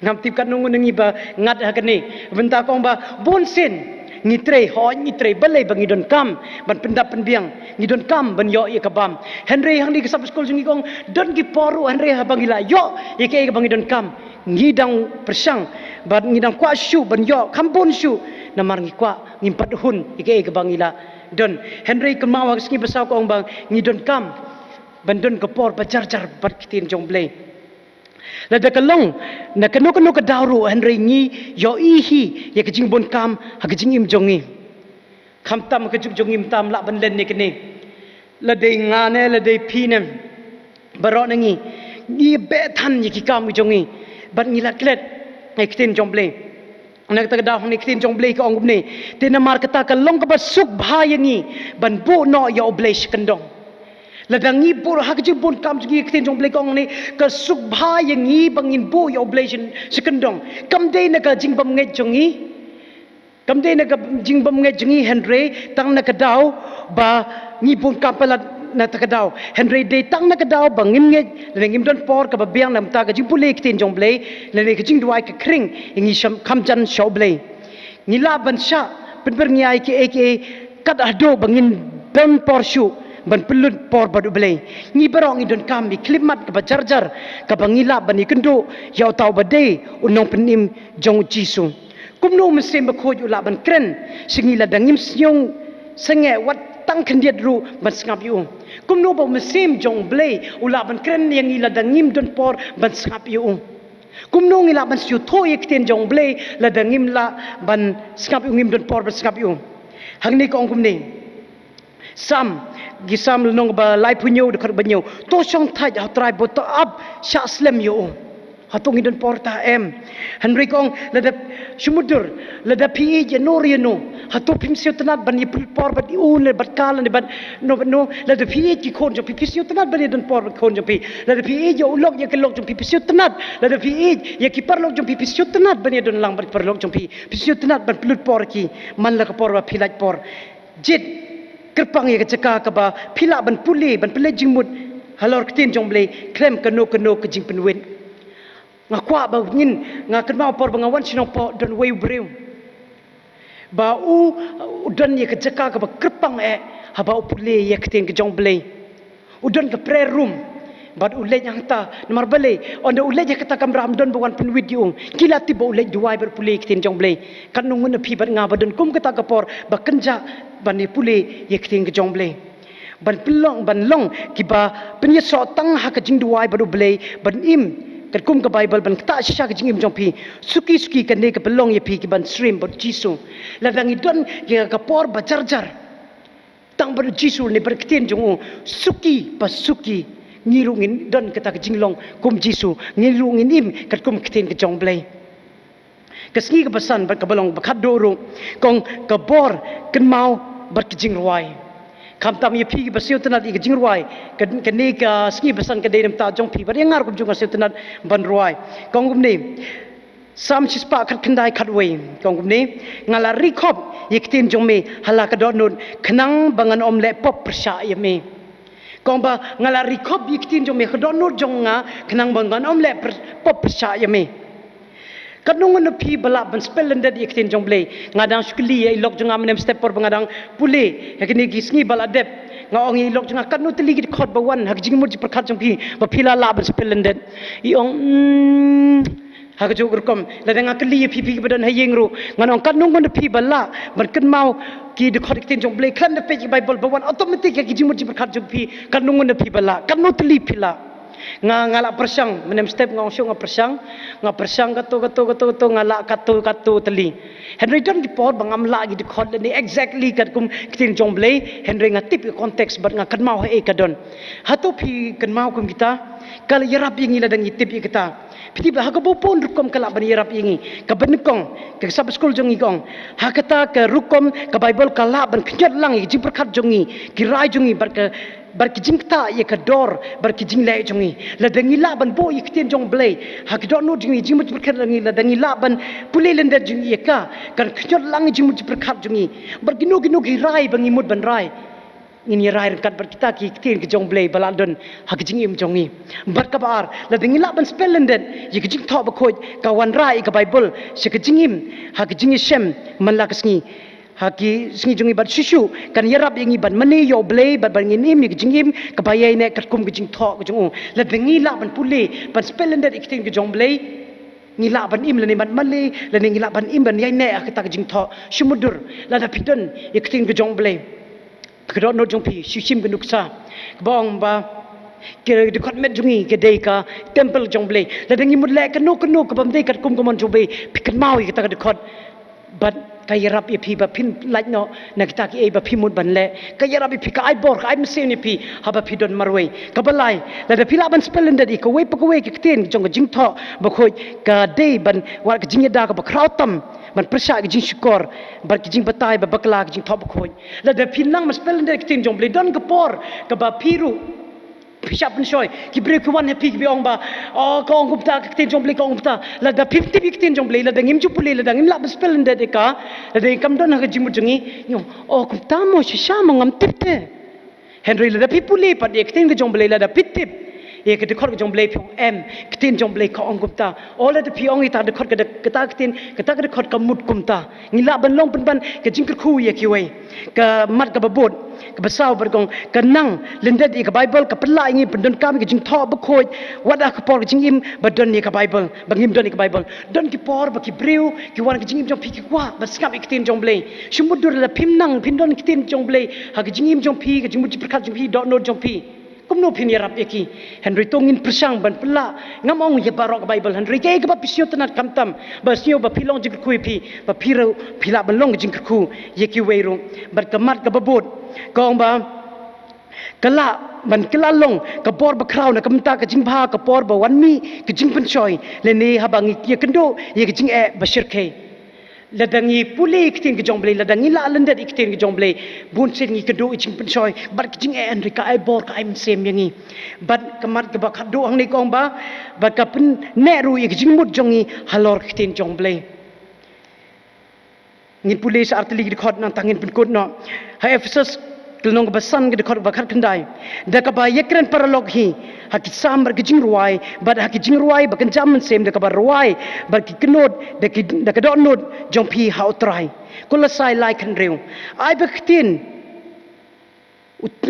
ngam tip kan nungun ngi ba ngat ha kene benta kong ba bon sen ngitrei ho ngitrei balai bangi don kam ban pendap penbiang ngidon kam ban yo ye kabam Henry hang di ke sab skol jungi kong don gi poru Henry habang ila yo ye ke bangi don kam ngidang persang ban ngidang kwa shu ban yo kampun shu namar ngi kwa ngimpat hun ike ke bangila don Henry kemawa ngi besau ko bang ngidon kam ban don kepor bajar-jar bat kitin jong blai la da kalong na kanu ka daru Henry ngi yo ihi ye ke jingbon kam ha ke jingim jongi kham tam ke jongim tam la ban len ni kene la dei ngane la dei pinem baro nangi ngi be than ye ki kam jongi ban ngila klet ngai kitin jong blai nak ta dah ni kitin jong blai ka ong ne te na mar kata ka long ka ba suk bhayangi ban bu no ya oblai skandong ladangi bu ha ka bon kam ji kitin jong blai ka ong ne ka suk bhayangi bangin bu ya oblai skandong kam de na ka jing bam ngai jongi kam de na ka jing bam ngai jongi Henry tang na ka daw ba ngi bon kam pala na takadaw Henry de tang nakadaw bangim nge lengim don por ka babiang nam ta ka jing pulek tin jong blai le ne ka jing duai ka kring ingi sham khamjan show blai ngila ban sha penber ngai ke kat ado bangin don por shu ban pelut por badu blai ngi barong idon kam bi klimat ka bajar-jar ka bangila bani kendo yaw taw bade unong penim jong jisu kumno mesim ba khoj ula ban kren singila dangim syong senge wat tang kendiat ru ban sngap yu kumno ba mesim jong blai ula ban kren yang ila dangim don por ban sngap yu kumno ngila ban syu tho yek ten jong blai la dangim la ban sngap yu ngim don por ban sngap yu hangni ko kumne sam gisam nong ba lai punyo de kar banyo to song thai ha trai bot up sha slem yu hatung idon porta Henry kong lada sumudur lada pi je noriano hatu pim siutanat ban yipul por bat un bat kala ne bat no lada pi ki kon jo pi siutanat ban idon por kon jo pi lada pi je ulok ye kelok jo pi siutanat lada pi ye ki parlok jo pi siutanat ban idon lang bat parlok jo pi siutanat ban plut por ki man la ka por ba pilaj por jit kerpang ye ka caka ka ba pila ban puli ban pele jingmut halor ktin jong blai klem kano ka jing penwen ngakwa ba ngin ngakma por bangawan sinong po don way brew ba u don ye kejaka ka ba krepang haba upule ye ktin ke jong blai u don ke prayer room bad u le yang ta namar bale onda u le je kata kam ram don bawan pen video kila ti bo le duai ber pule ktin jong blai kan nung na pi bar nga ba don kum kata ka por ba kenja ban ni pule ye ktin ke jong blai ban pelong ban long ki ba penya so tang ha ka jing duai ba du blai ban im kat kum ka Bible ban ta sha ka jingim jong pi suki kan ne ka pelong ye pi ki ban stream bot jisu la dang idon ye ka por ba jar tang ba jisu ne ber kten jong suki ngirungin don kata ka jinglong kum jisu ngirungin im kat kum kten ka jong blai kasngi ka pasan ba ka balong ba khadoro kong ka bor kan mau bar ki jing ruai kam tam ye pi ba siu tanat i jing ruai ka ne ka sngi basan ka deim ta jong pi ba ngar ku jong siu tanat ban ruai kong gum ne sam chispa khat khandai khat wei kong gum ne ngala rikhop ye ktin jong me hala ka don nun khnang bangan om le pop persha ye me kong ba ngala rikhop ye ktin jong me khodon nun jong nga khnang bangan om le pop persha ye me Kanungan na pi balak ban spelended iktin jong blay ngadang skuli ya ilok jong amnem step por ngadang pule yakini gisngi baladep nga ong ilok jong kanu teli gid khot bawan hak jing mur ji perkhat jong pi ba pila la ban spelended I ong hak jog rukom la dang akli pi pi badan hayeng ru nganong kanungan na pi bala ban kan mau ki de khot iktin jong blay klan de pe bible bawan automatic ya jing mur ji perkhat jong pi kanungan na pi bala kanu teli pila ngala persang menem step ngong syong nga persang gato ngala kato teli Henry don ki por bangam la gi de khod ni exactly kat kum kitin jomble Henry nga tip context bat nga kan mau he kadon hato phi kan mau kum kita kal yarap yingi la dang tip kita piti ba ha pon rukom kala ban yarap yingi ka ban kong ka sab school jongi kong ha kata ka rukom ka bible kala ban khyat lang ji perkhat jongi ki rai jongi bar ka bar ki jingta ye ka dor bar ki jing lai jongi la dangi la ban bo ye kiten jong blai ha ki do no jingi jimut perkhat langi la dangi la ban pule lender jingi ye ka kan khyot lang jimut perkhat jongi bar ki no ki rai bangi mut ban rai ini rai kat bar kita ki kiten ki jong blai baladon ha ki jingi jongi bar ka bar la dangi la ban spell lender ye ki jing tho ba khoj ka wan rai ka bible se ki jingim ha ki jingi shem man la kasngi haki singi jungi bat susu kan yarap yangi ban mani yo blay bat ban ngin mi jingim ka bayai ne kat kum jing tho ku jung la bengi la ban pule ban spelender ikting ku jong blay ngi la ban im la ni ban mali la ni ngi la ban im ban yai ne ka ta jing tho shumudur la da pidon ikting ku jong blay kro no jong pi shishim ku nuksa bong ba ke de khot met jungi ke dei ka temple jong blay la dengi mut le ka no ka bam dei kat kum mon jobe pikan mau ki ta ka de khot but kayarap ipi ba pin like no nakita ki e ba pimut ban le kayarap ipi ka ai bor ka ai msen ipi haba pidon marwei ka balai la da pila ban spelenda di ka we pa ka we ki ten jong jing tho ba khoi ka dei ban war ka jing da ka ba krautam ban prasa ki jing shukor bar ki jing batai ba bakla ki jing tho ba khoi la da pinang mas spelenda ki ten jong ble don ka por ka ba piru Pisap pun soy, kibre kuan happy kibe ong ba, oh kong gupta kitin jomble kong gupta, la da 50 kitin jomble, la da ngim jupule, la da ngim la bespel nda deka, la da kam don ha jimu jungi, yo oh gupta mo shisha mangam tipte, Henry la da pipule pat kitin jomble la da pitip, ye ke de khot jomble pho em kitin jomble ka ong gupta, all la da piong ita de khot kata kitin kata de khot ka mut gumta, ngila ban long ban ke jingkr khu ye kiwei, ka mat ka babot ka basau bergong ka nang lendet i ka bible ka pela ingi pendon kam ki jing tho ba khoj wada ka por jing im badon ni ka bible bangim don ni ka bible don ki por ba ki breu ki wan ki jing im jong pi ki kwa ba skam ik tin jong blei shumudur la pim nang pin don ki tin jong blei ha ki jing im jong pi ka jing mu ji prakhat jong pi do no jong pi kum no pin yarap eki Henry tongin persang ban pela ngamong ye barok bible Henry ke ka ba pisio tanat kamtam ba sio ba pilong jing ku pi ba piro pila balong jing ku ye ki weiru bar kamat ka babot kong ba kala ban kala long ka bor ba kraw na kamta ka jing bha ka por ba wan mi ka jing pen choi le ne habangi ye kendo ye ka jing e bashir ke ladangi puli kitin ki jomble ladangi la landa kitin ki jomble bun sen ngi kendo jing pen choi bar ki jing e andri ka ai bor ka ai sem yangi bat kamat ka ba khado ang ni kong ba ba ka pen ne ru ye jing mut jongi halor kitin jomble ngin pulis artili ki khot nang tangin pen kod no ha Ephesus kelong basan ki khot ba khat khandai da ka ba yekren paralog hi ha ki sambar ki jing ruai ba ha ki jing ruai ba kan jam sem da ka ba ruai ba ki knot da ka don not jong pi ha utrai kula sai lai kan reu ai ba ktin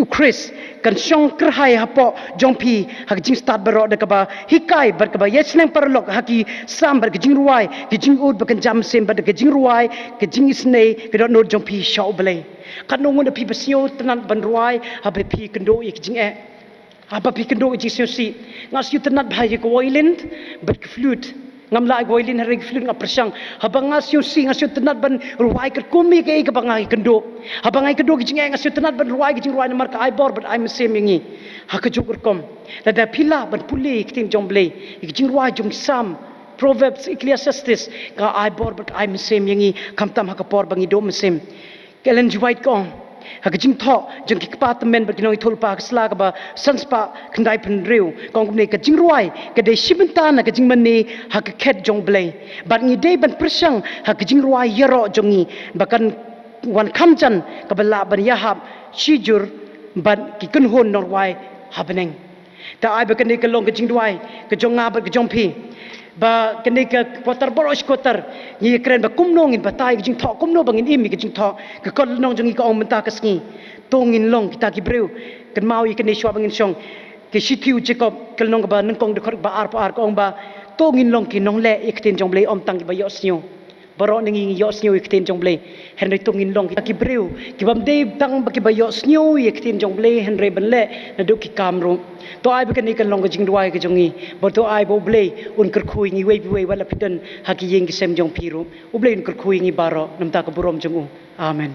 Chris kan syong kerhai hapo jong pi hak jing start baro da kaba hikai bar kaba yesleng parlok haki sam bar jing ruai ki jing ud bakan jam sem bar ka jing ruai ka jing isne ka don no jong pi shaw blai kanong da pi basio tanan ban ruai ha ba pi kendo ik jing e ha ba pi kendo jing si ngas yu tanat bhai ko oilend bar ka flute ngam la goilin harig flute nga persang habang ngasyo si ngasyo tanat ban ruai ka kumi ke ka bangai kendo habang ai kendo ki jinga ngasyo tanat ban ruai ki jing ruai mar ka ai bor but I'm same yangi ha ka jukur kom la da pila ban puli kitin jomble ki jing ruai jong sam Proverbs Ecclesiastes ka ai bor but I'm same yangi kamtam ha ka por bangi do same kelen juwait kong ha ka jing tho jong ki pa tamen ba kinoi thol pa sla ka ba sanspa khandai pen reu kong ne ka jing ruai ka de shibenta na ka jing mani ha ka khet jong blai bat ngi de ban persang ha ka jing ruai yero jongi bakan wan khamchan ka bala ban ya hab shijur ban ki kun hon nor wai habeneng ta ai ba kan ne ka long ka jing ruai ka jong nga ba ka jong pi ba kene ka quarter boros quarter ni kren ba kumno ngin ba tai jing tho kumno bangin imi ka jing tho ka kol nong jing ka ong menta ka sngi tongin long kita ki breu kan mau i kene shwa bangin song ke shitiu jacob kal nong ba nang kong de khor ba ar pa ar ka ong ba tongin long ki nong le ikten jong ble om tang ki ba yo snyo baro ningi yo snyo ikten jong ble henry tongin long kita ki breu ki bam de tang ba ki ba yo snyo ikten jong ble henry ban le na du ki kamro to ai ba kene kan long ka jing duai ka jongi bo to ai bo ble un kar khui ngi wei wala pidan haki yeng ki sem jong piru u ble un kar khui ngi baro nam ta ka burom jong u amen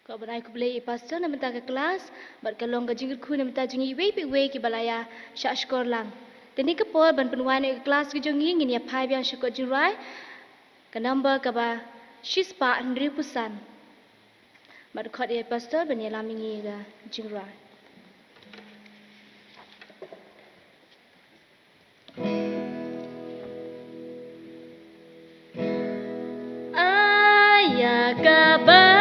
Ko banai ku beli pastor na menta ke kelas, bat kalong ka jingir ku na menta jungi wei ki balaya syak skor lang. Teni ke por ban penuai ke kelas ke jungi ngin ya pai biang syakot jirai. Ke number ka ba shispa 100%. Bat khot ya pastor ban ya lamingi ga jirai. Ayah kabar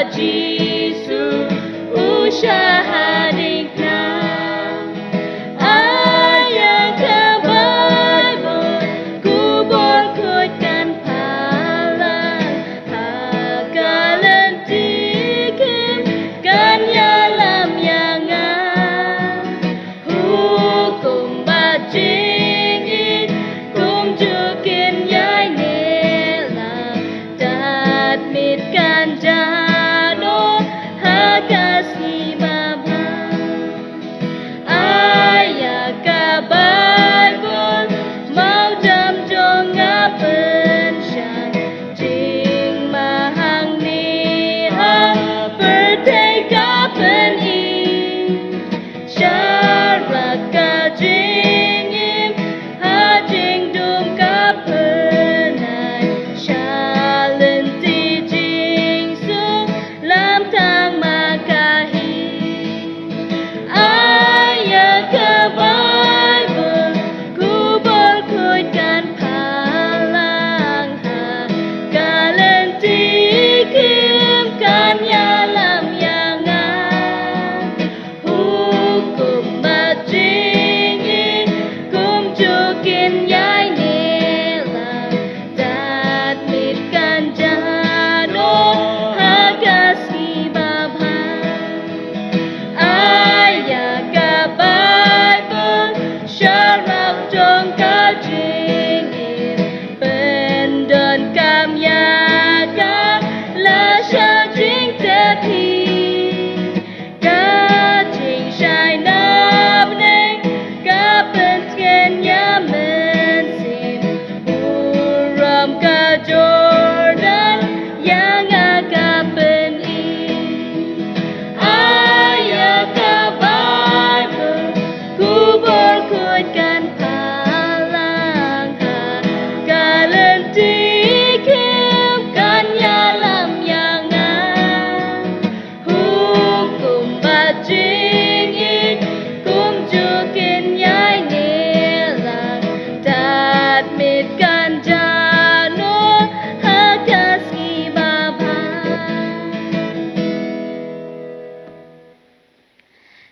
Jesus, ushahadik na ayah kabar kubur kutan palang hakalan tikim kan yalam yangan hukum bajingin kum jukin yai nela tatmit kan kasih bapa ayah kabar pun mau jam jong ngapen syang jing mahang ni pertai kapen i syarat ka jing im ha jing dum kapenai syalen ti jing sung lam tang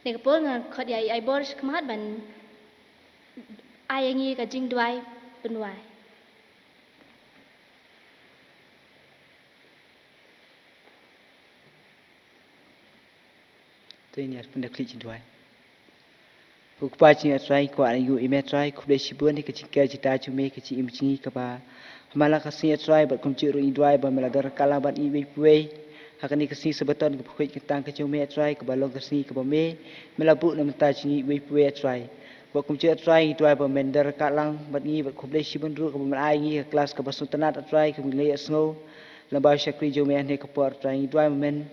Nekapol nga khot ya ai bor khmat ban ai ngi ka jing dwai penwai. Tôi nhớ phần đặc lịch chỉ đuổi. Phụ ba chỉ ở trái quả này yêu em trái khu đây shibun thì cái chỉ cái chỉ ta cuma cái chỉ im chính cái ba. Malah kasih ở trái bật công chữ rồi đuổi bật malah dar kalah bật ibu ibu. Akan ni kasih sebetul ke pukul kita ke cuma ở trái ke balong kasih ke bome malah bu nama ta chính ibu ibu ở trái. Bật công chữ ở trái đuổi bật malah dar kalang bật ni bật khu đây shibun ru ke bome ai ni ke kelas ke basun tanat ở trái ke mulai asngo. Lambau syakri cuma ni ke por trái đuổi malah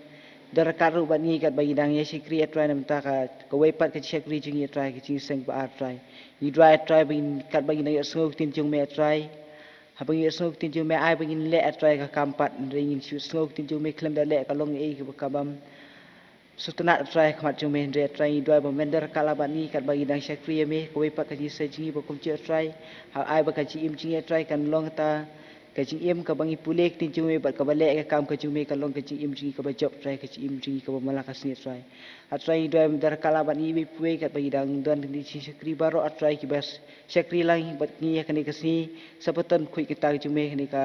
darakaru bat ngi kat bagi dang ye sikri atrai nam ta ka wepat ka sikri jingi atrai ka jing seng ba atrai ni dry atrai bagi kat bagi dang sngok tin jung me atrai ha bagi sngok tin jung me ai bagi le atrai ka kampat ringin sngok tin jung me klem da le ka long e ka bam sutanat atrai khamat jung me ndre atrai dry ba mender kala bat ni kat bagi dang sikri me ka wepat ka jing se jingi ba kum chi atrai ha ai ba ka ji im jingi atrai kan long ta ka jing im ka bangi pulek tin jung me bat ka bale ka kam ka jung me ka long ka jing im jingi ka ba job trai ka jing im jingi ka ba malaka sni trai atrai doi dar kala ban ni be pue kat bagi dang don ni chi sakri baro atrai ki bas sakri lang bat ni ka ni ka sni sapaton khui kita ka jung me ni ka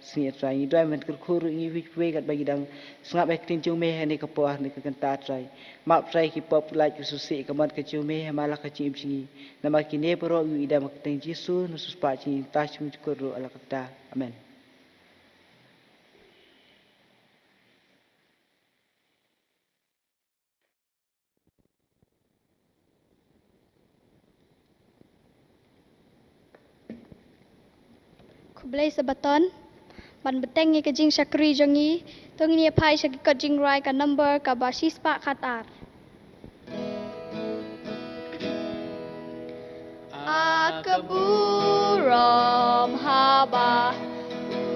sni atrai doi man kur khur ni be pue kat bagi dang sngap ek tin jung me ni ka po ni ka kanta atrai map trai ki pop like su se ka mat ka jung me malaka jing im jingi nama ki ne baro yu ida mak teng jisu nusus pa chi ta chim ko ro ala ka amen. Kublai sabaton ban beteng ke jing sakri jongi tong ni pai sagi ko jing rai ka number ka basis pa khatar akaburom haba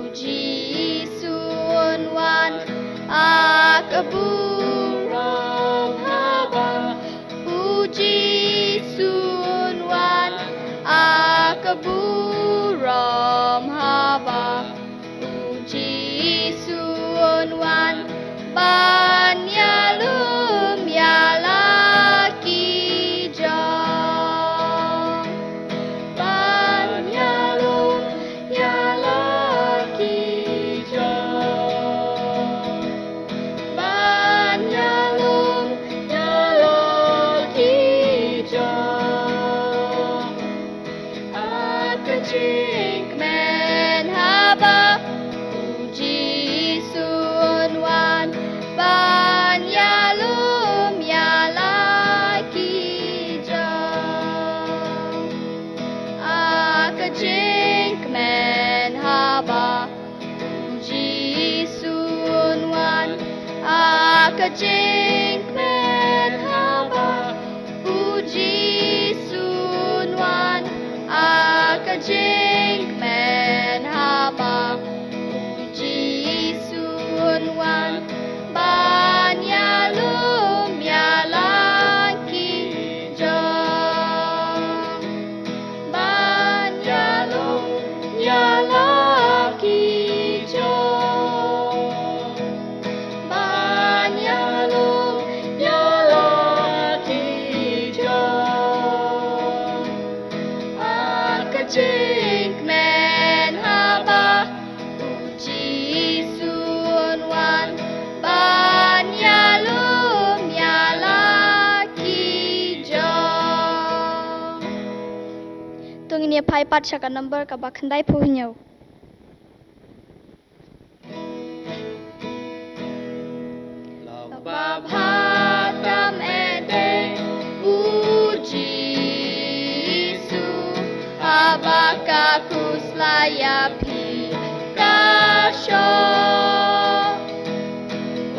uji sunwan akaburom haba uji sunwan akaburom haba uji sunwan banyalum yalaki jong banyalum yalaki jong banyalum yalaki jong akajing men haba uji sunwan banyalum yalaki jong akajing men haba uji sunwan akajing men haba uji sunwan akajing men haba uji sunwan banyalum yalaki jong banyalum yalaki jong banyalum yalaki jong akajing men haba uji sunwan banyalum yalaki jong tung ini pai pat saka number ka bakhandai puhnyo Babhatam ede uji su abakakus layapi kasho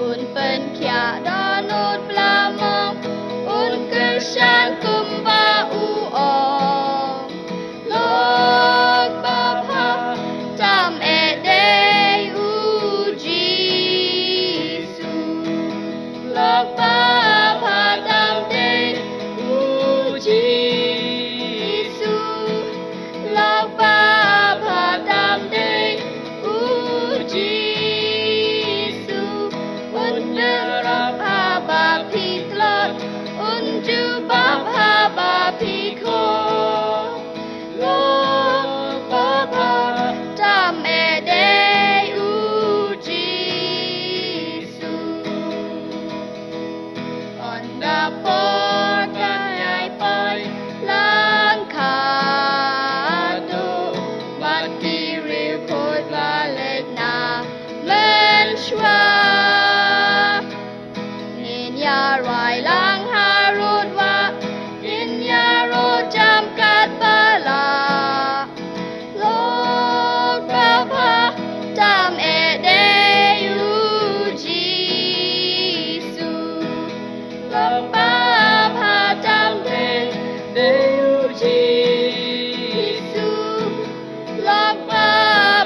un pen kya danut plamong un kershan kumba uong log babhatam ede uji su log babhatam de uji su log babhatam de uji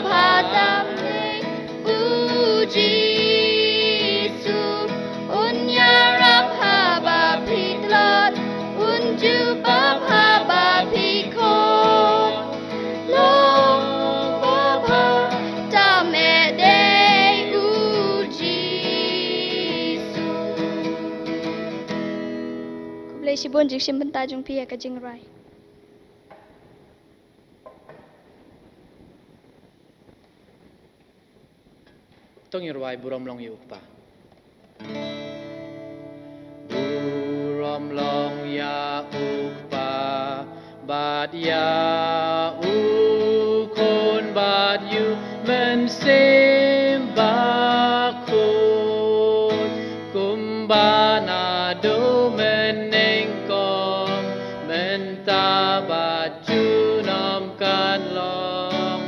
padam ni ujisu unyarap haba pitlot unju bab haba pikot long baba tamede ujisu kublai sibon jing simbenta jung pia ka jing rai Tong irwai buram long yu pa. Buram long ya ukpa, bad ya ukon bad yu mensembakun kumbana do menengkong mentabat junam kan long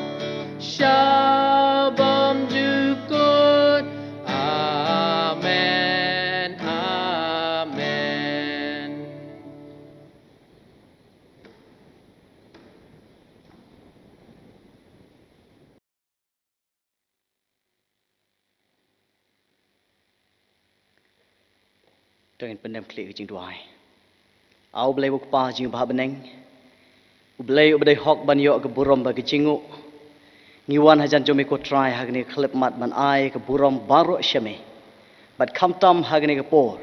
Shabam jukut Amen Amen Dengan pendam klik jing duai. Au belai buk pa jing bah beneng. Ubelai hok ban yok ke buram bagi jinguk. Ngiwan hajan jomi ko try hagni khlep mat man ai ke buram baro syame. Bat kamtam hagni ke por.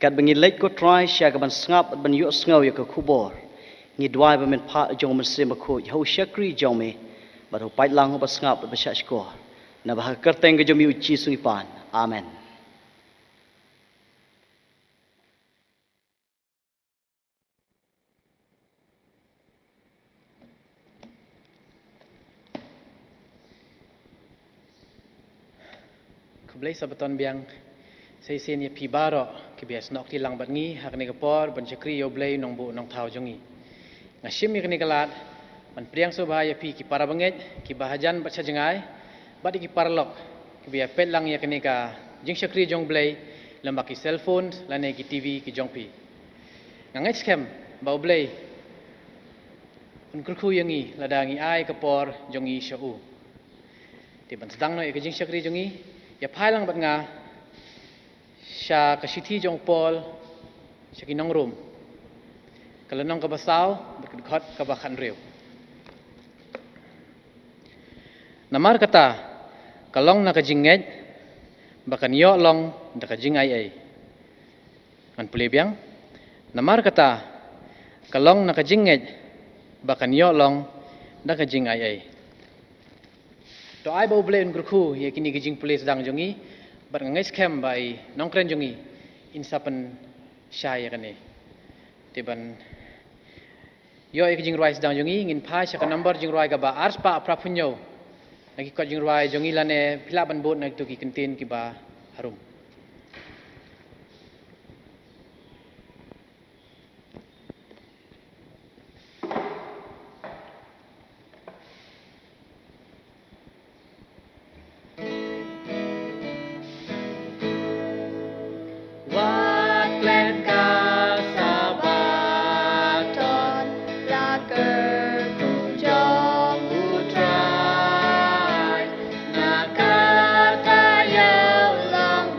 Kat bengi lek ko try sya ke ban ngap ban yok ngau ya ke kubor. Ngi duai ba men pa jong men sim ko ho syakri jomi. Bat ho pait lang ho ba ngap ba sya skor. Na bah kerteng ke jomi uci sungi pan. Amen. Kublai sabaton biang Seisen ya pibaro Kibias nok tilang bat ngi Hakni kapor ban syakri yo blai nong bu nong thau jongi Ngashim yakni kalat Man priang so bahaya pi ki para banget Ki bahajan bat sajengai Bat ki parlok Kibia pet lang yakni ka Jing syakri jong blai Lambak ki cellphone Lane ki TV ki jong pi Ngangai skem Bau blai Unkurku yangi Ladangi ai kapor jongi syau Tiban sedang no jing syakri jongi Ya phai lang bat nga Sya kasithi jong pol Sya kinong room Kalau nong kabasaw Berkedekot kabakan riu Namar kata Kalong nakajinget Bakan yo long Nakajing ay Man pulih biang Namar kata Kalong nakajinget Bakan yo long Nakajing ay To ai bau blame gruku ye kini gijing police dang jongi bar ngai scam bai nongkren jongi insapan syai kane tiban yo ye gijing rise dang jongi ngin phai sya ka number jing roi ka ba ars pa prapunyo nagi ko jing roi jongi lane phila ban bot nag to ki kantin ki ba harum Long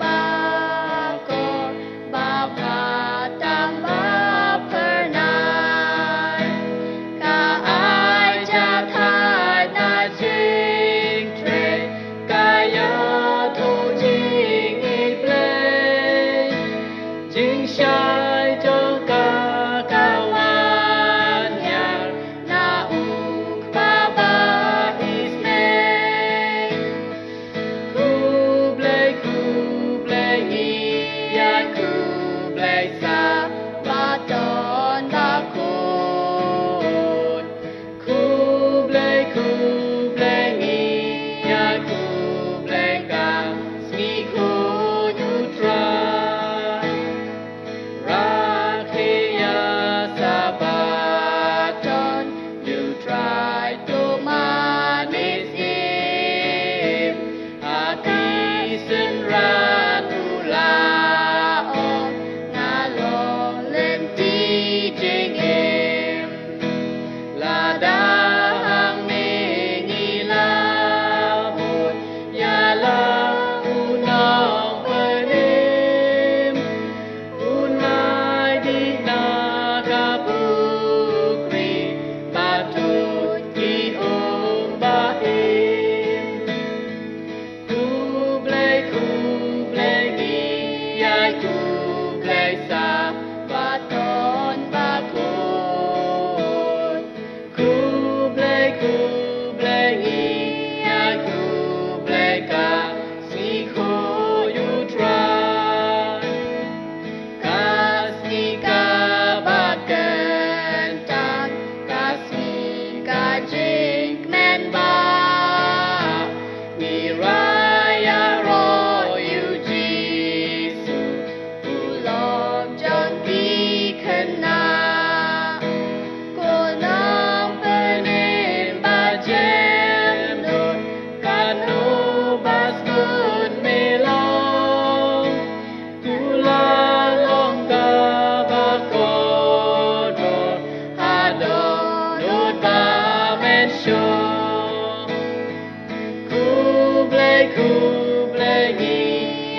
kublai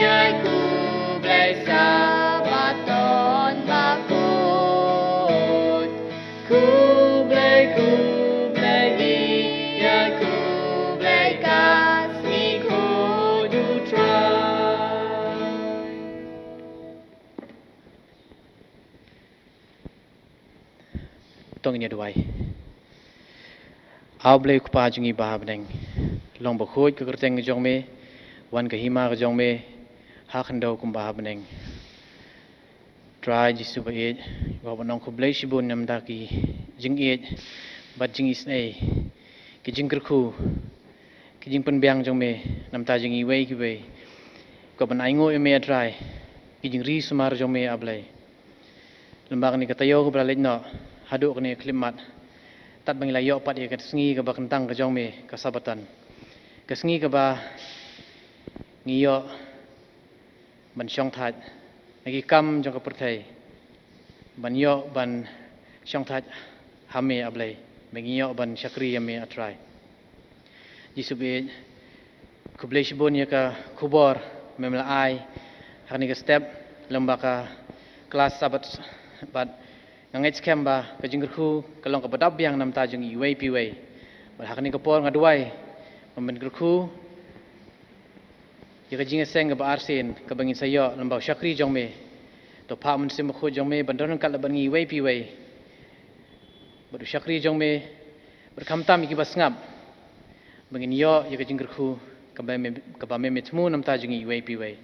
yai kublai sabaton bakut kublai yai kublai kasih kodu try. Tong ini duai. Aw blai ku pa jungi ba beneng. Long ba khoi ke kerteng jong me, wan ke hima ke jong me, ha khandau kum ba beneng. Try jisu ba e, wa banong ku blai shibun nam da ki jing e, bat jing is nei. Ki jing kerku, ki jing pen biang jong me, nam ta jing i wei ki wei. Ko ban ai ngo e me try. Ki jing ri sumar jong me ablai. Lembak ni kata yo ko bra lej no, haduk ni klimat. Tat bang layo pat ye kat sengi ka ba kentang ka jong me ka sabatan. Ka sengi ka ba ngiyo ban syong that. Nagi kam jong ka perthai. Ban yo ban syong that hame ablai. Mengiyo ban syakri yame atrai. Jisu be kublai shibon ye ka kubor memla ai. Hakni ka step lembaka kelas sabat bat ngait scam ba ka jinggerku kalong ka badab yang nam ta jing iwei piwei ba hakni ka por ngadwai memben gerku ya ka jing seng ba arsin ka bangin sayo lambau syakri jong me to pa mun sim khu jong me bandon kal ban ngi wei piwei badu syakri jong me berkam tam ki basngap bangin yo ya ka jinggerku ka ba me metmu nam ta jing iwei piwei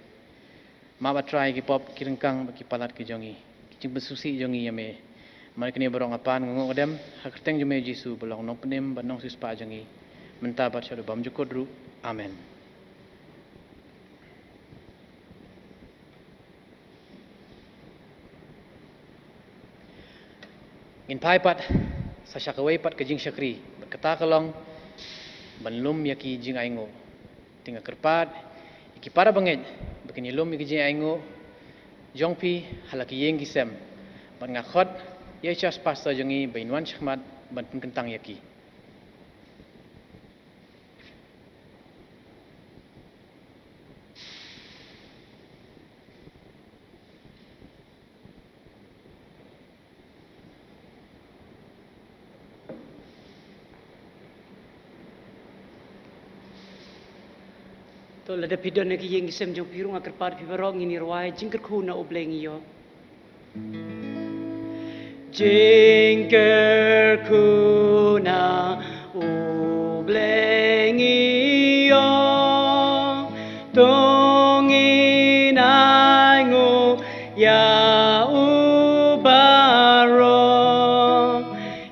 ma ba try ki pop ki rengkang ki palat ki jongi jing besusi jongi ya me Mari kini berong apan ngong odem hakerteng jume Jisu belong nong penim banong sispa jangi menta bat syadu bam jukodru amen. Ngin pai pat sa syakawai pat ke jing syakri berkata kalong banlum yaki jing aingo tinga kerpat iki para banget begini lum yaki jing aingo jongpi halaki yeng gisem ban ngakot ia cas pasta jangi bainuan syahmat ban kentang yaki. To lada pidon ki yeng gisem jong pirung akar pat pibarong ini ruai jingker ku na obleng iyo. Jingker ku na obleng iyo tongin ai ngu ya ubaro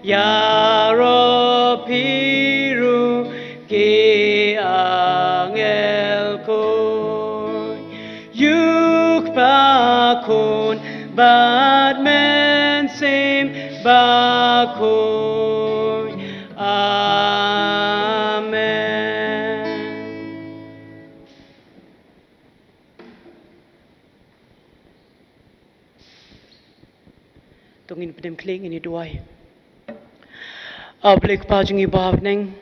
ya ro piru ki angel ko yuk pa kun bad men sim bakun amen. Tungin pedem kling ini duai. Ablik pajungi bab neng.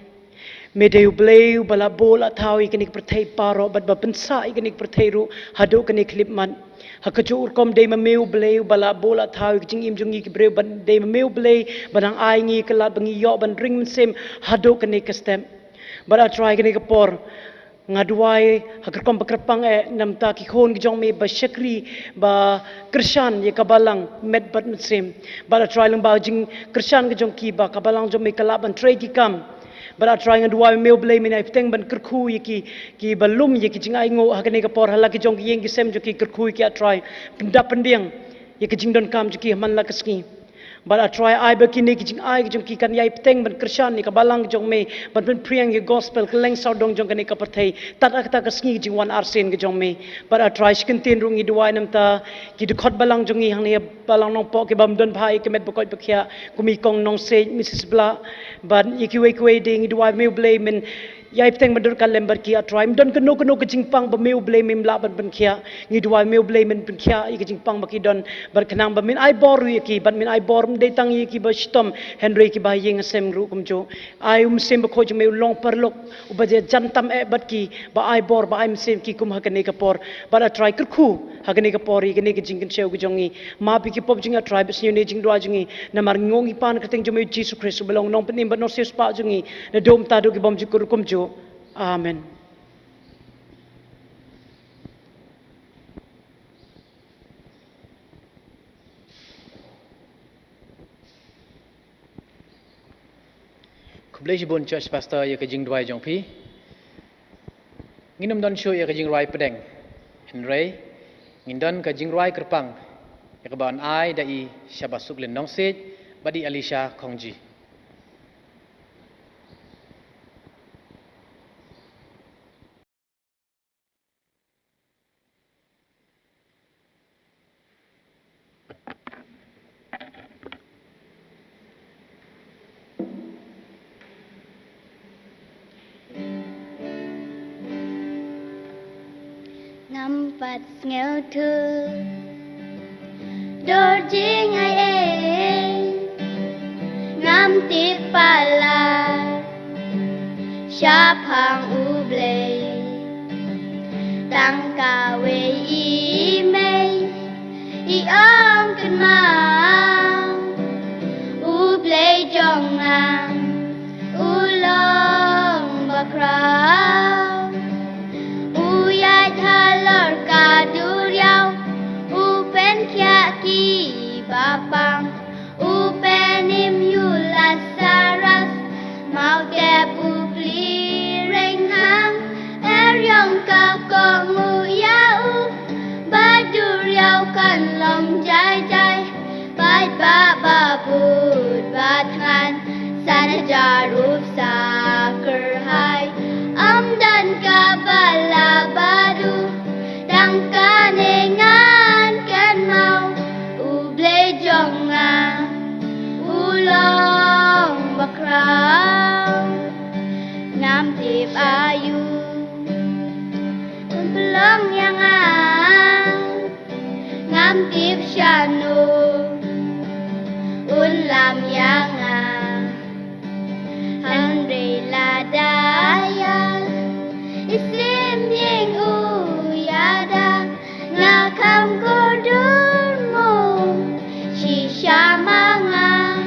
Medeu bleu bala bola tau ikenik perthai paro bat bapensa ikenik perthai ru hadu kenik klipman. Hakajur kom de memeu bleu bala bola tau jing im jungi ki breu ban de memeu bleu banang ai ngi kelat bangi yo ban ring sem hadu kenik kestem. Bara try kenik por ngaduai hakar kom bakrapang nam ta ki khon ki jong me ba syakri ba krishan ye kabalang med bat sem. Bara try lang ba jing krishan ki jong ki ba kabalang jong me kalap ban tray ki kam. Bara trying and why me blame me naipteng ban kerku ki balum ki jingai ngo hakane ka por halaki jong yeng ki sem jo ki kerku ki try pendap pendiang ki jingdon kam jo ki man la kaski bara try ai ba ki ne ki jing ai ki jong ki kan yai pteng ban krishan ni ka balang jong me ban pen priang ki gospel ka leng sau dong jong kane ka perthai tat ak ta kaski jing wan arsen ki jong me bara try skin tin rungi duai nam ta ki de khot balang jong i hang ne balang nong po ki bam don phai ki met bokoi bakhya kumi kong nong se mrs bla ban iki we ding duai me blame men yai peteng madur kan lembar kia try don keno keno kejing pang ba meu blame mim la ban ban kia ngi duai meu blame men ban kia i kejing pang ba ki don bar kenang ba min ai bor wi ki ban min ai bor de tang i ki ba stom henry ki ba yeng sem ru kum jo ai sem ba khoj meu long par lok u ba je jantam e bat ki ba ai bor ba ai sem ki kum ha kane ka por ba la try kur khu ha kane ka por i kane ke jing ken cheu ki jongi ma bi ki pop jinga try ba sni ne jing dua jingi na mar ngongi pan ka teng jo meu jesus christ belong nong penim ba no se spa jingi na dom ta do ki bom ji kur kum jo amen. Kublai Jibun Church Pastor ya kejing duai jong pi. Nginum don show ya kejing ruai pedeng. Henry ngindon kejing ruai kerpang. Ya kebawan ai dai syabasuk len nong sit badi Alicia Kongji. Nampat ngel tu dor jing ai ngam tip pala syapang uble tang kawe i mei i ong kan mang uble jong ngang ulong bakra uyai thalor ka duriau upen kya ki bapang upenim yulas saras mau te pupli reng hang eryong ka kong uyau baduriau kan long jai jai bai ba ba put bathan sana jaruf sakerhai amdan ka bala badu dang kanengan kan mau uble jonga ulong bakrau ngam tip ayu pelong yang ngam tip syanu ulam yang Henry ladaya isim yang uyada ngakam kudurmu shisha mangang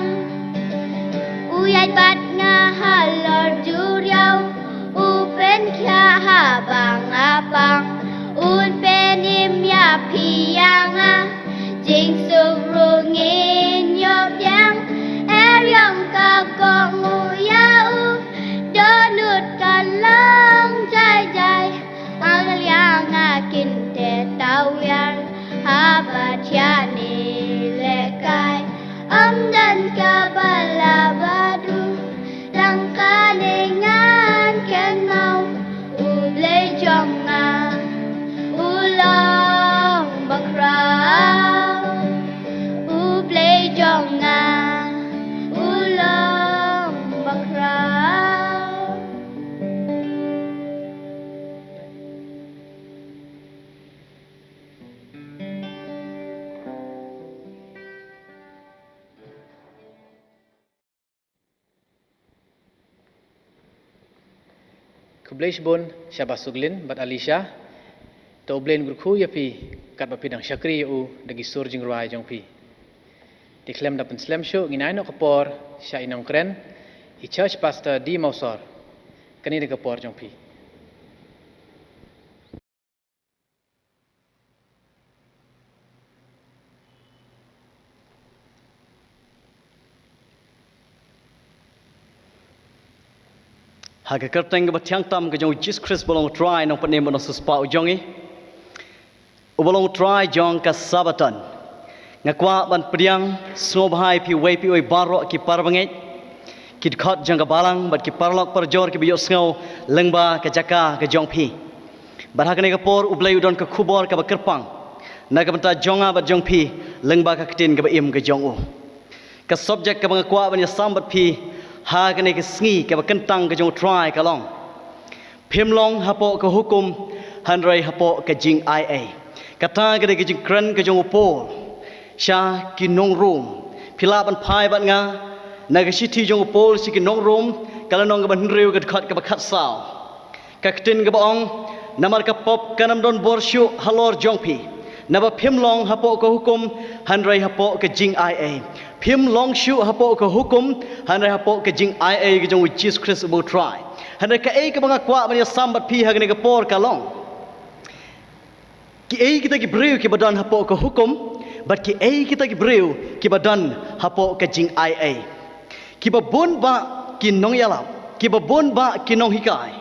uyat bat ngahalor juriau upen kya habang apang un penim ya pianga jing surungin yop yang eryong kakong uyau donut kalang jai jai ang akin te tau yang habat yani lekai amdan kabala badu lang kalingan ken mau uble jonga ulang bakrau uble jonga ulang bakrau. Kublai Jibun Syabasuglin bat Alicia to oblen gurkhu ya pi kat bapidang syakri u dagi sur jing ruai jong pi. Diklem dapen slam show nginai no kapor sya inong kren i church pastor di Mausor kani de kapor jong pi. Haga kerteng ke batiang tam ke jong Jesus Christ bolong try nong panem bono suspa ujongi. Bolong try jong ka sabatan. Ngakwa ban priang snobhai pi wei pi oi baro ki parbanget. Kid khot jang ka balang bat ki parlok parjor ki biyo sngo lengba ke jaka ke jong pi. Barhakane ka por ublai udon ka khubor ka bakerpang. Naga banta jonga bat jong pi lengba ka ketin ka im ke jong u. Ka subject ka bangakwa ban ya sambat pi ha kene ke sngi ke bakentang ke jong try ka long phim long hapo ke hukum hanrai hapo ke jing ia kata ke de jing kran ke jong upol sha ki nong room phila ban phai ban nga na ke sithi jong upol si ki nong room kala nong ke ban riu ke khat ke khat sao ka tin ke bong namar ka pop kanam don borshu halor jongpi naba phim long hapo ke hukum hanrai hapo ke jing ia phim long shu hapo ke hukum hanrai hapo ke jing ia ke jong Jesus Christ about try hanrai ka ei ke banga kwa ban sambat pi ha ke por ka long ki ei kita ki breu ki badan hapo ke hukum but ki ei kita ki breu ki badan hapo ke jing ia ki babon ba ki nong yala ki babon ba ki nong hikai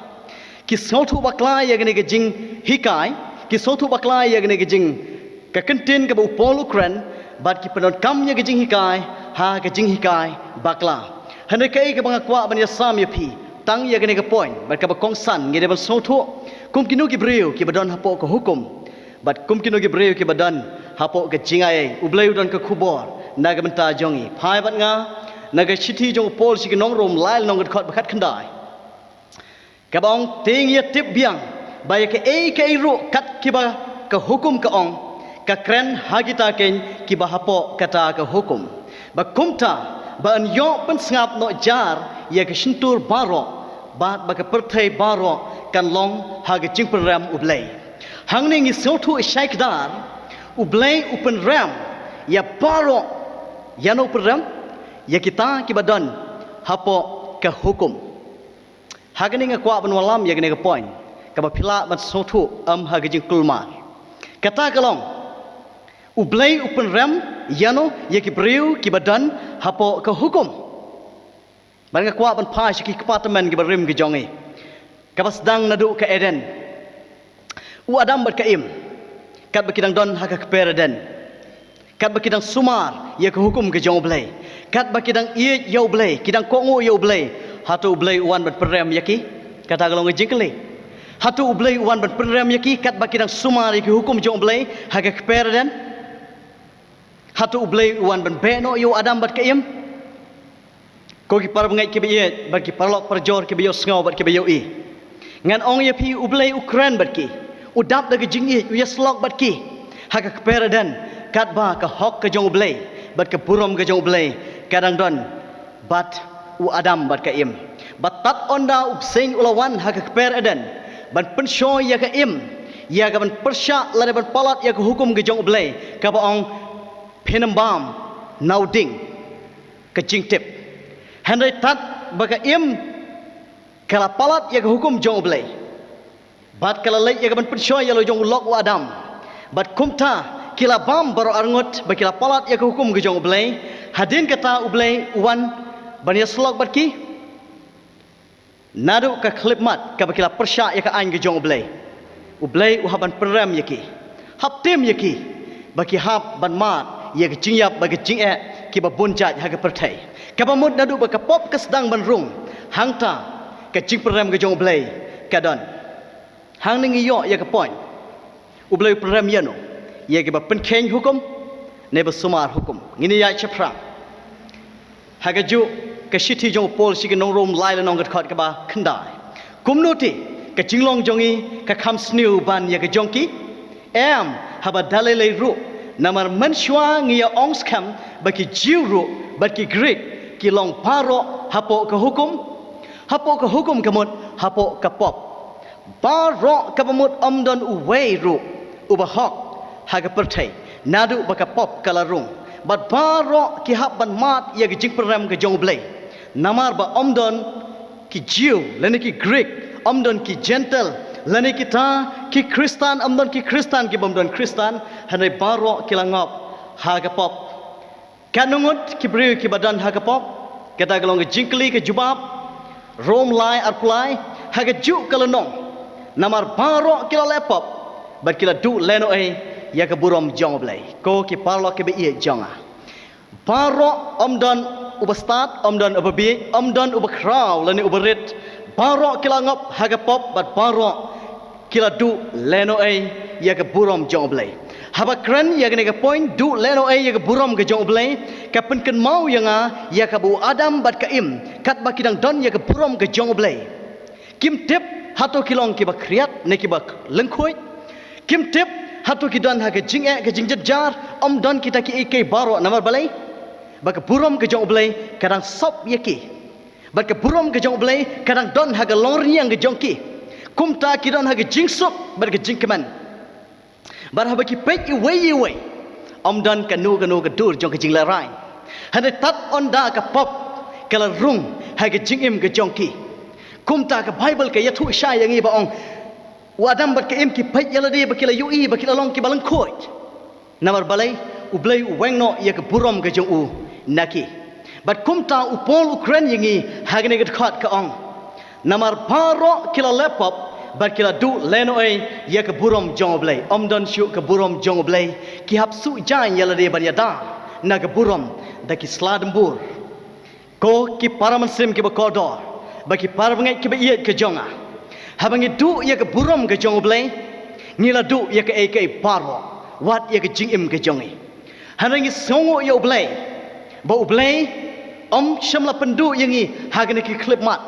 ki sautu bakla ya gane ke jing hikai ki sautu bakla ya gane ke jing ka kentin ke bu polu kran bat ki penon kam ya ke jing hikai ha ke jing hikai bakla hande kai ke banga kwa ban ya sam ya pi tang ya gane ke point bat ka ba kong san ngi de ban sautu kum kinu ki breu ki badan hapo ke hukum bat kum kinu ki breu ki badan hapo ke jing ai ublai udan ke khubor na ga banta jongi phai bat nga na ga chithi jong pol si ke nong rom lai nong gat khot bakhat khandai kabong ting ye tip biang bay ke ru kat kiba ka hukum ka ong ka kren hagita ken kiba hapo kata ka hukum ba kumta ba an yo pen ngap no jar ye ka shintur baro ba ka perthai baro kan long ha ga jing ram ublai hangning is so to shaikdar ublai upen ram ya baro ya no ram ya kita kibadan hapo ka hukum hagani nga kwa ban walam ya gane ka point ka ba phila ban sotu hagajing kulmar kata kalong ublai upen ram yano ya ki breu ki badan hapo ka hukum ban nga kwa ban pa shi ki department ki barim ki jongi ka bas dang nadu ka eden u adam bat ka im kat ba kidang don haka kpereden kat ba kidang sumar ya ka hukum ka jong blai kat ba kidang ye yo blai kidang kongu yo blai hatu blai wan bat perem yaki kata galong jingkle hatu blai wan bat perem yaki kat bakidang sumar yaki hukum jong blai haga kperden hatu blai wan ban beno yo adam bat kaim ko ki par ngai ki biye bat ki parlok parjor ki biyo sngaw bat ki biyo i ngan ong ye pi ublai ukran bat ki udap daga jingi u yaslok bat ki haga kperden kat ba ka hok ka jong blai bat ka burom ka jong blai kadang don bat u adam bat ka im batat onda upsing ulawan haka kper eden ban pensho ya ka im ya ka ban persha lare ban palat ya ka hukum ke jong blai ka ba ong penambam nauding ka jingtip handai tat ba ka im kala palat ya ka hukum jong blai bat kala lai ya ka ban pensho ya lo jong lok u adam bat kumta kila bam baro arngot ba kila palat ya ka hukum ke jong blai hadin kata ublai uwan bania slok bat ki nadu ka klip mat ka bakila persha ya ka ain ge jong ublai u haban peram yaki hap tem yaki baki hap ban mat ya ge jingyap bagi jing e ki ba bonjat ha ga perthai ka ba mud nadu ba ka pop ka sedang ban rung hangta ka jing peram ge jong ka don hang ning yo ya ka point ublai peram yano ya ge ba pen khen hukum ne ba sumar hukum ngini ya chapra hagaju ka shithi jong pol si ke nong rom lai la nong gat khot ka ba khandai kumnoti ka jinglong jongi ka kham sniu ban ya ka jongki em haba dalele ru namar manshwa ngia ongs kham ba ki jiu ru ba ki greek ki long paro hapo ka hukum kamot hapo ka pop baro ka pamut amdon uwei ru ubahok haga perthai nadu ba ka pop kala rung bat baro ki hab ban mat ya ki jing program ke jong blai namar ba omdon ki Jew lene ki Greek omdon ki gentle lene ki ta ki Kristan omdon ki Kristan ki bomdon Kristan hanai baro ki langop haga pop kanungut ki breu ki badan haga pop kata galong jingkli ke jubab rom lai arkulai haga ju kalanong namar baro ki lepop bat ki la du leno ai ya ke burom jong blai ko ki parlo ke be ie jonga baro omdon ubastat omdon ubabi omdon ubakraw lani ubarit baro kilangop haga pop bat baro kila du leno ai ya ke burom jong blai haba kran ya ke point du leno ai ya ke burom ke jong blai ka pen ken mau yanga ya ka bu adam bat ka im kat bakidang don ya ke burom ke jong blai kim tip hatu kilong ki ba kriat ne ki ba lengkhoi kim tip hatu ki don ha ke jing e ke jing jar om don kita ki ke baro namar balai ba ke burom ke jong balai kadang sop ye ki ba ke burom ke jong balai kadang don ha ke loriang ke jong ki kum ta ki don ha ke jing sop ba ke jing keman ba ha ba ki pek i wei om don ka nu ka dur jong ke jing la rai hane tat on da ka pop kala rung ha ke jing im ke jong ki kum ta ka bible ke yathu sha yang i ba ong wadam bat ke im ki pek yala de ba kila yu i ba kila long ki balang khoi namar balai ublai wengno ya ke burom ke jong u naki bat kum ta upol ukren yang i ha ke ne ke khat ka ong namar baro kila laptop bat kila du leno ai ya ke burom jong oblai om don shu ke burom jong oblai ki hap su jan yala de ban yada na ke burom da ki sladembur ko ki paraman sim ki ba kodor ba ki parbangai ki ba iet ke jonga habangi du ya ke burom ke jong oblai ngila du ya ke ai paro wat ya ke jing im ke jongi harangi songo ya oblai ba oblai om shamla pendu yangi hagane ki clip mat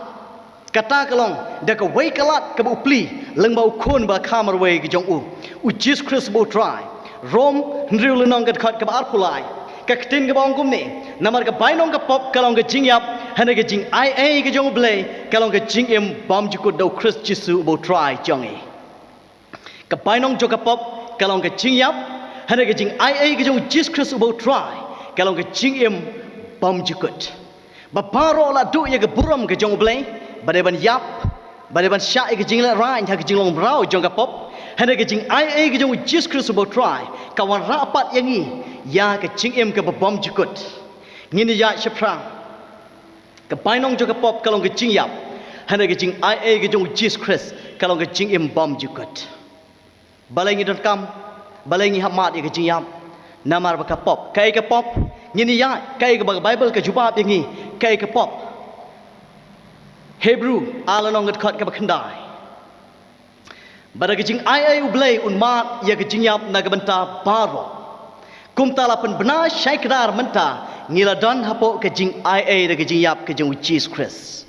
kata kalong da ka wei kalat ka bu pli leng ba khon ba khamar wei ki jong u Jesus Christ bo try rom nriu lenong ka khat ka ba arkulai ka ktin ka bong kum ni namar ka bainong ka pop kalong ka jing yap hane ka jing ai ka jong blai kalong ka jing em bam jukut do Christ Jesus bo try jong e ka bainong jo ka pop kalong ka jing yap hane ka jing ai ka jong Jesus Christ bo try kalong ka jing em bam jukut ba paro la du ya ka buram ka jong blai badai ban yap badai ban sha ke jing la rai ha ke jing long brau jong ka pop hane ke jing ai ke jong Jesus Christ bo try ka wan rapat yang ni ya ke jing em ke bom jukut ngini ya shapra ka bainong jong ka pop kalong ke jing yap hane ke jing ai ke jong Jesus Christ kalong ke jing em bom jukut balai ngi don kam balai ngi hamat ke jing yap namar ba ka pop kai ka pop ngini ya kai ka Bible ka jubab yang ni kai ka pop Hebrew alanong ngat khat ka bakhandai bada jing ai ublai unmat ya jing yap na banta baro kum tala pen bena shaikrar menta ngila don hapo ke jing ai da jing yap ke jing Jesus Christ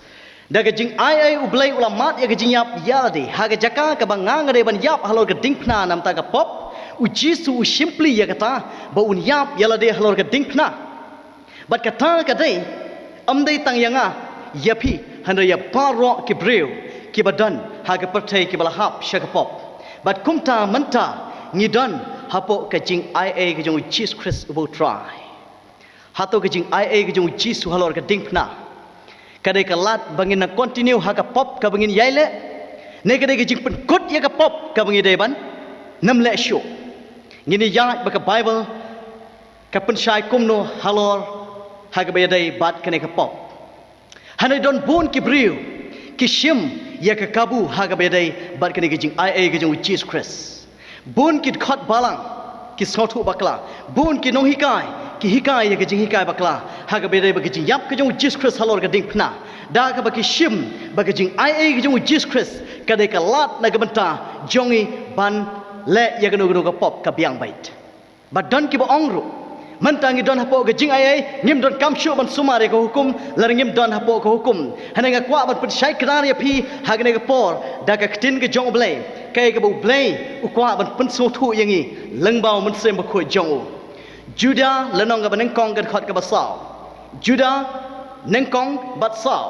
da jing ai ublai ulamat ya jing yap yalade ha ga jaka ka bangang re ban yap halor ke dingpna nam ta ka pop u Jesus u simply ya kata ba un yap yalade halor ke dingpna bat kata ka dei amdei tang yanga yapi handa ya paro ki breu ki badan ha ke pertai ki balahap shakapop bat kumta manta ngidon hapo ka jing ai ke jong Jesus Christ bo try hato ke jing ai ke jong Jesus halor ka dingpna kadai ka lat bangin na continue ha ka pop ka bangin yaile ne kadai ke jing pen kut ya ka pop ka bangin deban namle show ngini ya ba ka Bible ka pen shai kumno halor ha ka bayadai bat kane ka pop hana don bon ki briu ki shim ya ka kabu ha ga bedai bat kane jing ai ke jing Jesus Christ bon ki khat balang ki sothu bakla bon ki no hikai ki hikai ya ke jing hikai bakla ha ga bedai ba ke jing yap ke jing Jesus Christ halor ga ding phna da ka ba ki shim ba ke jing ai ke jing Jesus Christ ka de ka lat na ga banta jongi ban le ya ga no ga pop ka biang bait ba don ki ba ongru mantangi don hapo ke jing ai ngim don kam shu ban sumare ko hukum laringim don hapo ko hukum hananga kwa ban put shai krar ya phi hagne ke por da ka ktin ke jong blai kai ke bu blai u kwa ban pun so thu yangi lengbao mun sem ba khoi jong juda lanong ga ban kong ga khot ka ba saw juda neng kong bat saw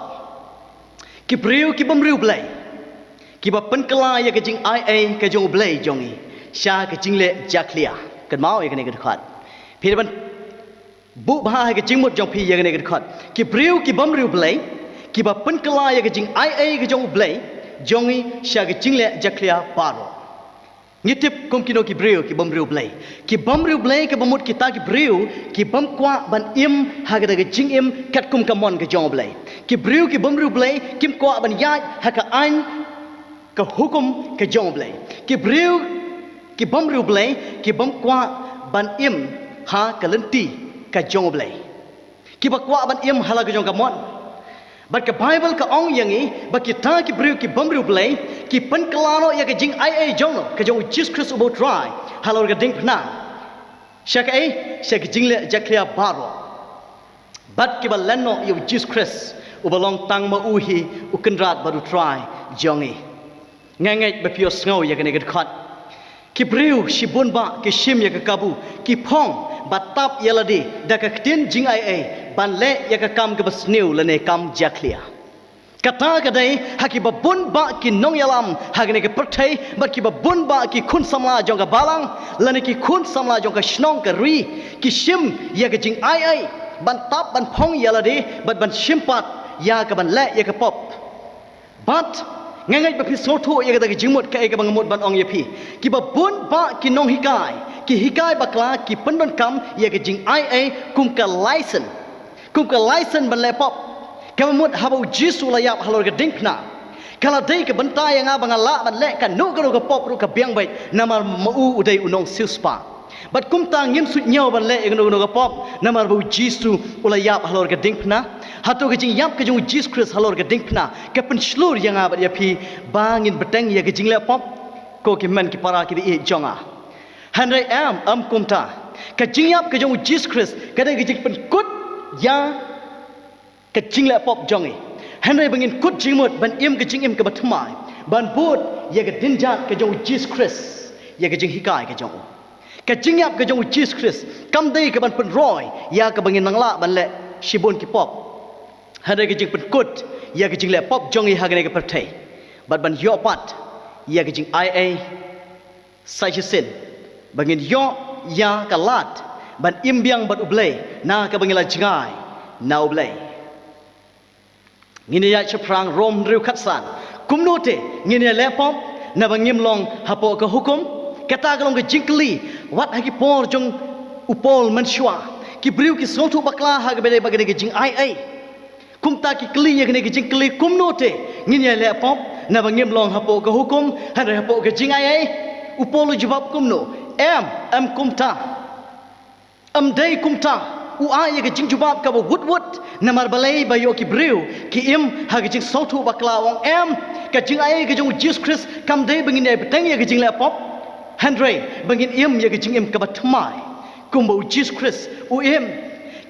ki priu ki bam riu blai ki ba pen kala ya ke jing ai ke jong blai jongi sha ke jing le jaklia kan mau ya ke ne ga khot फिर बन bu bah ke jing mot jong phi ya ne ke khot ki briu ki bam riu blai ki ba pen kala ya ke jing ai ke jong blai jongi sha ke jing le jaklia paro ngitip kom kino ki briu ki bam riu blai ki bam riu blai ke bamut kita ki briu ki bam kwa ban im ha ke da jing im kat kum kamon ke jong blai ki briu ki bam riu blai kim kwa ban ya ha ka an ka hukum ke jong blai ki briu ki bam riu blai ki bam kwa ban im ha kalenti ka jong blai ki bakwa ban im hala ka jong ka mon bat ka Bible ka ong yangi ba ki ta ki briu ki bam riu blai ki pan kalano ya ka jing ai jong ka jong Jesus Christ bo try halor ka ding phna shak ai shak jing le jaklia baro bat ki ba lenno you Jesus Christ ubalong tang ma uhi ukendrat baru try jongi ngangai bepios ngau ya kene gedkhat ki briu si bunba ki shim ya kabu ki phong batap yaladi da ka tin jing ai ban le ya ka kam ke besniu lene kam jaklia kata kadai haki babun ba ki nong yalam hagene ke perthai ba ki babun ba ki khun samla jong ka balang lene ki khun samla jong ka shnong ka ri ki shim ya ka jing ai ban tap ban phong yaladi ban shimpat ya ka ban le ya ka pop but ngangai ba piso thu ya ka jingmut ka ka bangamut ban ong ya pi ki babun ba ki nong hikai bakla ki pendon kam ya ka jing ai kum ka license ban le pop kamut habau jisu layap halor ke dingpna kala dei ke bentai yang abang ala ban le kan nu ka pop ru ka biang bai namar mau udai unong siuspa bat kum ta ngim sut nyau ban le nu ka pop namar bau jisu ulayap halor ke dingpna hatu ke jing yap ke jung jis kris halor ke dingpna ke pen slur yang abat ya pi bangin beteng ya ke jing le pop ko ki man ki para ki di jonga handai am kum ta ke jing yap ke jung jis kris ke dei ke jing pen kut ya ke jing le pop jongi henry bangin kut jingmut ban im ke jing im ke batmai ban bot ye ke dinjat ke jong jis kris ye ke jing hikai ke jong ke jing yap ke jong jis kris kam dei ke ban pen roy ya ke bangin nangla ban le shibun ki pop henry ke jing pen kut ye ke jing le pop jongi hagane ke perthai ban yo pat ye ke jing ai sai sin bangin yo ya ka lat ban imbiang ban ublei na ke bangila jingai na ublei ngini ya chaprang rom riu khatsan kumnote ngini lepom na bangim long hapo ka hukum kata kalong ke jingkli wat hagi por jong upol manshwa ki briu ki sotu bakla ha ke bede bagene ke jing ai kumta ki kli ye ke jingkli kumnote ngini ya lepom na bangim long hapo ka hukum han hapo ke jing ai upol jawab kumno am kumta am dei kumta uai ke jing jubab ka wut namar balai ba yo ki briu ki im ha ke jing sotu bakla wong em ka jing ai ke jong Jesus Christ kam dei bangin ai beteng ye ke jing le pop handre bangin im ye ke jing im ka batmai kum bo Jesus Christ u im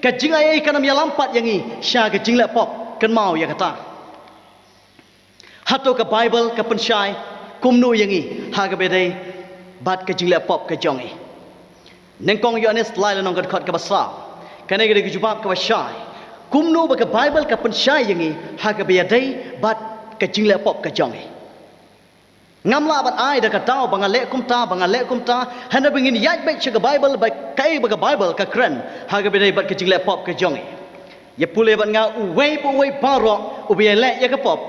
ka jing ai kanam ya lampat yangi sha ke jing le pop kan mau ya kata hato ka bible ka penshai kum nu yangi ha ka bedai bat ka jing le pop ka jongi nengkong yo anes lai lanong ka khat ka basa kane ke jubab ka bashai kumno ba ka bible ka penshai yangi ha ka be dai bat ka jingle pop ka jongi ngamla bat ai da ka tau bangale kumta hana bingin yat be ka bible ba kai ba ka bible ka kran ha ka be dai bat ka jingle pop ka jongi ya pule bat nga uwei paro u be le ya ka pop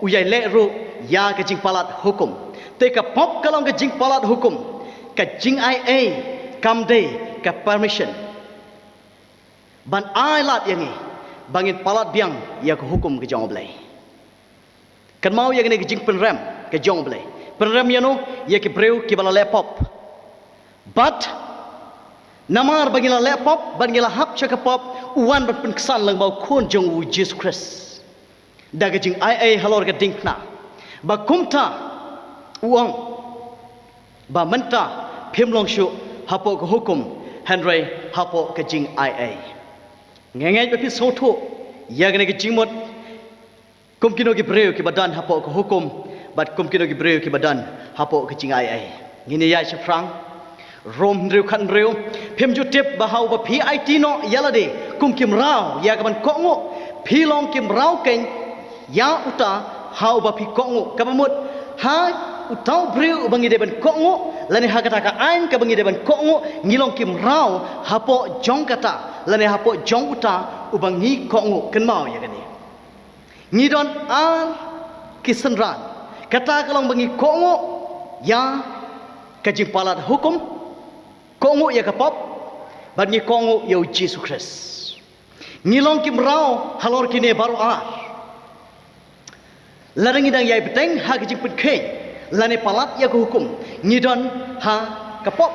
u yai le ru ya ka jing palat hukum te ka pop kalong ka jing palat hukum ka jing ai kam dei ka permission ban ai lat yangi bangin palat biang ya ko hukum ke jong blai kan mau ya ke jing penram ke jong blai penram yano ya ke breu ke bala laptop but namar bangila laptop bangila hap chaka pop uwan ban pen ksan lang bau khon jong wu Jesus Christ daga jing ai halor ke dingna ba kumta uang ba menta phim long shu hapo ko hukum henry hapo ke jing ai ngengai bepi soto ya gane ke jingmot kum kino ki breu ki badan hapo ko hukum bat kum kino ki breu ki badan hapo ke jing ai ngini ya chafrang rom reu khan reu phem ju tip bahau ba phi it no yalade kum kim rau ya ka ban kongo phi long kim rau ken ya uta hau ba phi kongo ka bamut ha utau breu bangi de ban kongo lani ha kata ka ain ka bangi de ban kongo ngilong kim rau hapo jong kata lani hapo jong uta ubangi kongo kan mau ya gani ngidon an kisanran kata kalong bangi kongo ya kajing palat hukum kongo ya kapop bangi kongo ya Jesus Christ ngilong kim rau halor kine baru ar larangi dang yai peteng ha kajing petkei lani palat ya ko hukum ngidon ha kapop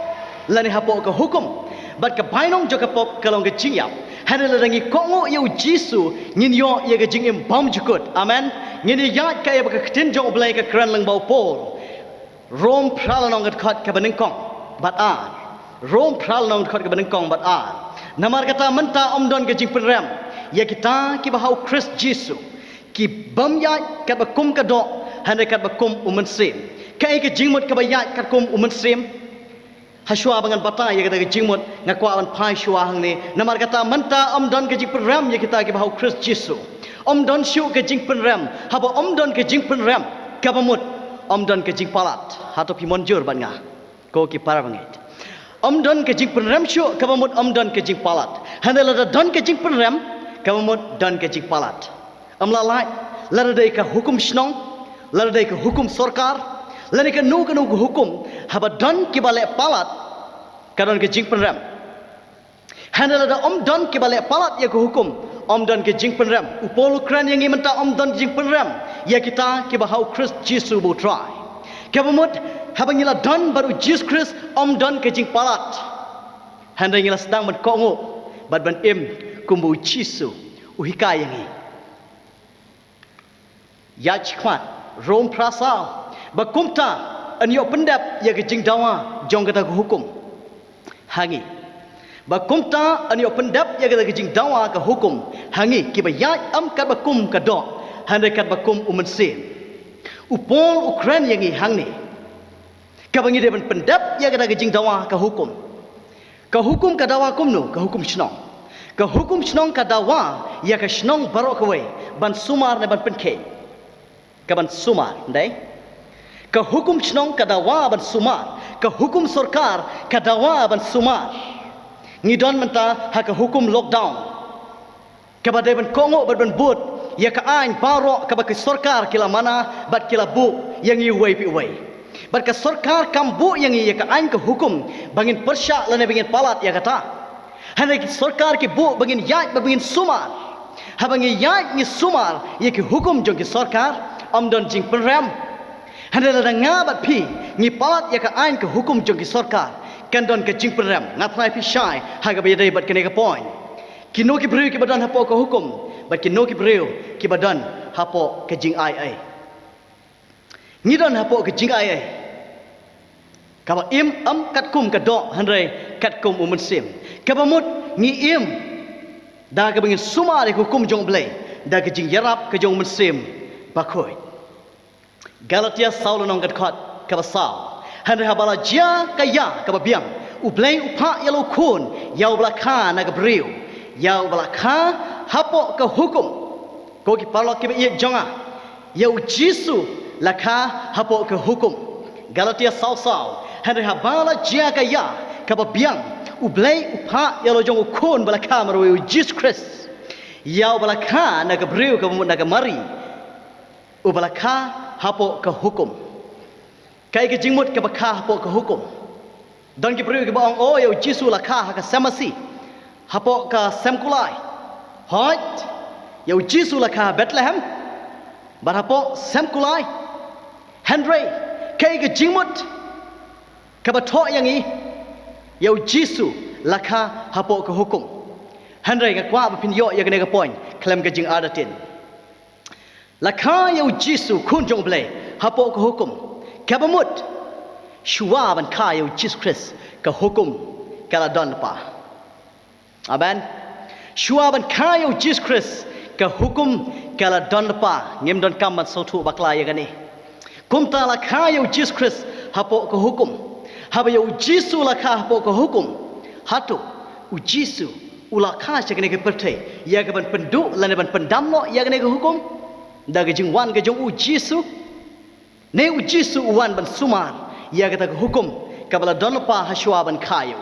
lani hapo ko hukum bat ka bainong jo kapop kalong ke jingyap hana larangi kongo ya jisu ngin yo ya ke jingim bam jukut amen ngini yat ka ya ka tin jo blai ka kran lang bau pol rom pralanong gat khat ka banengkong bat a rom pralanong khat ka banengkong bat a namar kata menta omdon ke jing penram ya kita ki bahau Christ Jisu ki bam ya kat bakum ka do hana kat bakum umansin kai ke jingmut ke bayat kat kum umen sim haswa bangan batai ya kata ke jingmut ngakwa an pai shwa hang ni namar kata manta don ke jing penram ya kita ke bahau Christ Jesu don shu ke jing penram haba don ke jing penram kabamut don ke jing palat hato pi monjur ban nga ko ki para bangit don ke jing penram shu kabamut don ke jing palat handala don ke jing penram kabamut don ke jing palat lalai ladai ka hukum snong ladai ka hukum sarkar ladai ka nu hukum haba don ki bale palat kadon ke jing penram handala da don ki bale palat ya ko hukum don ke jing penram upol ukran yang imenta don jing penram ya kita ki bahau Christ Jesu bu try kabamut haba ngila don baru Jesus Christ don ke jing palat handai ngila sedang ban kongo bad ban kumbu Jesu uhikai yang ni ya chkwat rom prasau bakumta anyo pendap ya ke jing dawa jong kata ke hukum hangi bakumta anyo pendap ya kata ke jing dawa ke hukum hangi ki bayat kat bakum ka do handai kat bakum umen sin upol ukran yang ni hang ni ka bangi de pendap ya kata ke jing dawa ke hukum ka dawa kumnu ka hukum snong ka hukum snong ka dawa ya ka snong barok we ban sumar ne ban penke kaban sumar ndai ka hukum snong ka dawa ban sumar ka hukum sarkar ka dawa ban sumar ngidon menta ha ka hukum lockdown ka badai ban kongo ban but ya ka ain barok ka ba ka sarkar kila mana bat kila bu yang i wei pi wei bat ka sarkar kambu yang i ya ka ain ka hukum bangin persya lane bangin palat ya kata hanai ki sarkar ki bu bangin yat bangin sumar ha bangin yat ni sumar ya ki hukum jong ki sarkar don jing penram handala da ngabat pi ni palat ya ka ain ke hukum jong ki sarkar kan don ke jing penram ngapai pi shai ha ga bedai bat kene ka point kino ki breu ki badan hapo ka hukum bat kino ki breu ki badan hapo ke jing ai ni don hapo ke jing ai ka ba kat kum ka do handai kat kum umen sim ka ba mut ni da ka bangin suma de hukum jong blai da ke jing yarap ke jong umen sim bakoi Galatia Saul nong kat khat ka basau handai habala jia ka ya ka biang ublai upa yalo kun yau blakha na ka breu yau blakha hapo ka hukum ko ki parlo ki ye jonga yau Jesu lakha hapo ka hukum Galatia Saul handai habala jia ka ya ka biang ublai upa yalo jong kun blakha marwe Jesus Christ yau blakha na ka breu ka na ka mari ubalakha hapo ka hukum kai ke jingmut ke bakha hapo ka hukum don ki priu ke baong o yo Jesu lakha ka samasi hapo ka samkulai hot yo Jesu lakha Bethlehem bar hapo samkulai Henry kai ke jingmut ka batho yang i yo Jesu lakha hapo ka hukum Henry ka kwa pin yo ya ke ne ka point klem ke jing adatin lakha yo Jesu kun jong blai hapo ka hukum kabamut shua ban kha yo Jesus Christ ka hukum kala don pa amen shua ban kha yo Jesus Christ ka hukum kala don pa ngem don kam man sotu bakla ya gani kumta lakha yo Jesus Christ hapo ka hukum haba yo Jesu lakha hapo ka hukum hatu u Jesu ulakha chakne ke perthai ya ka ban pendu lane ban pendamno ya gane ka hukum daga jing wan ga jong u Jesu ne u Jesu wan ban sumar ya kata ke hukum kabala donpa haswa ban khayu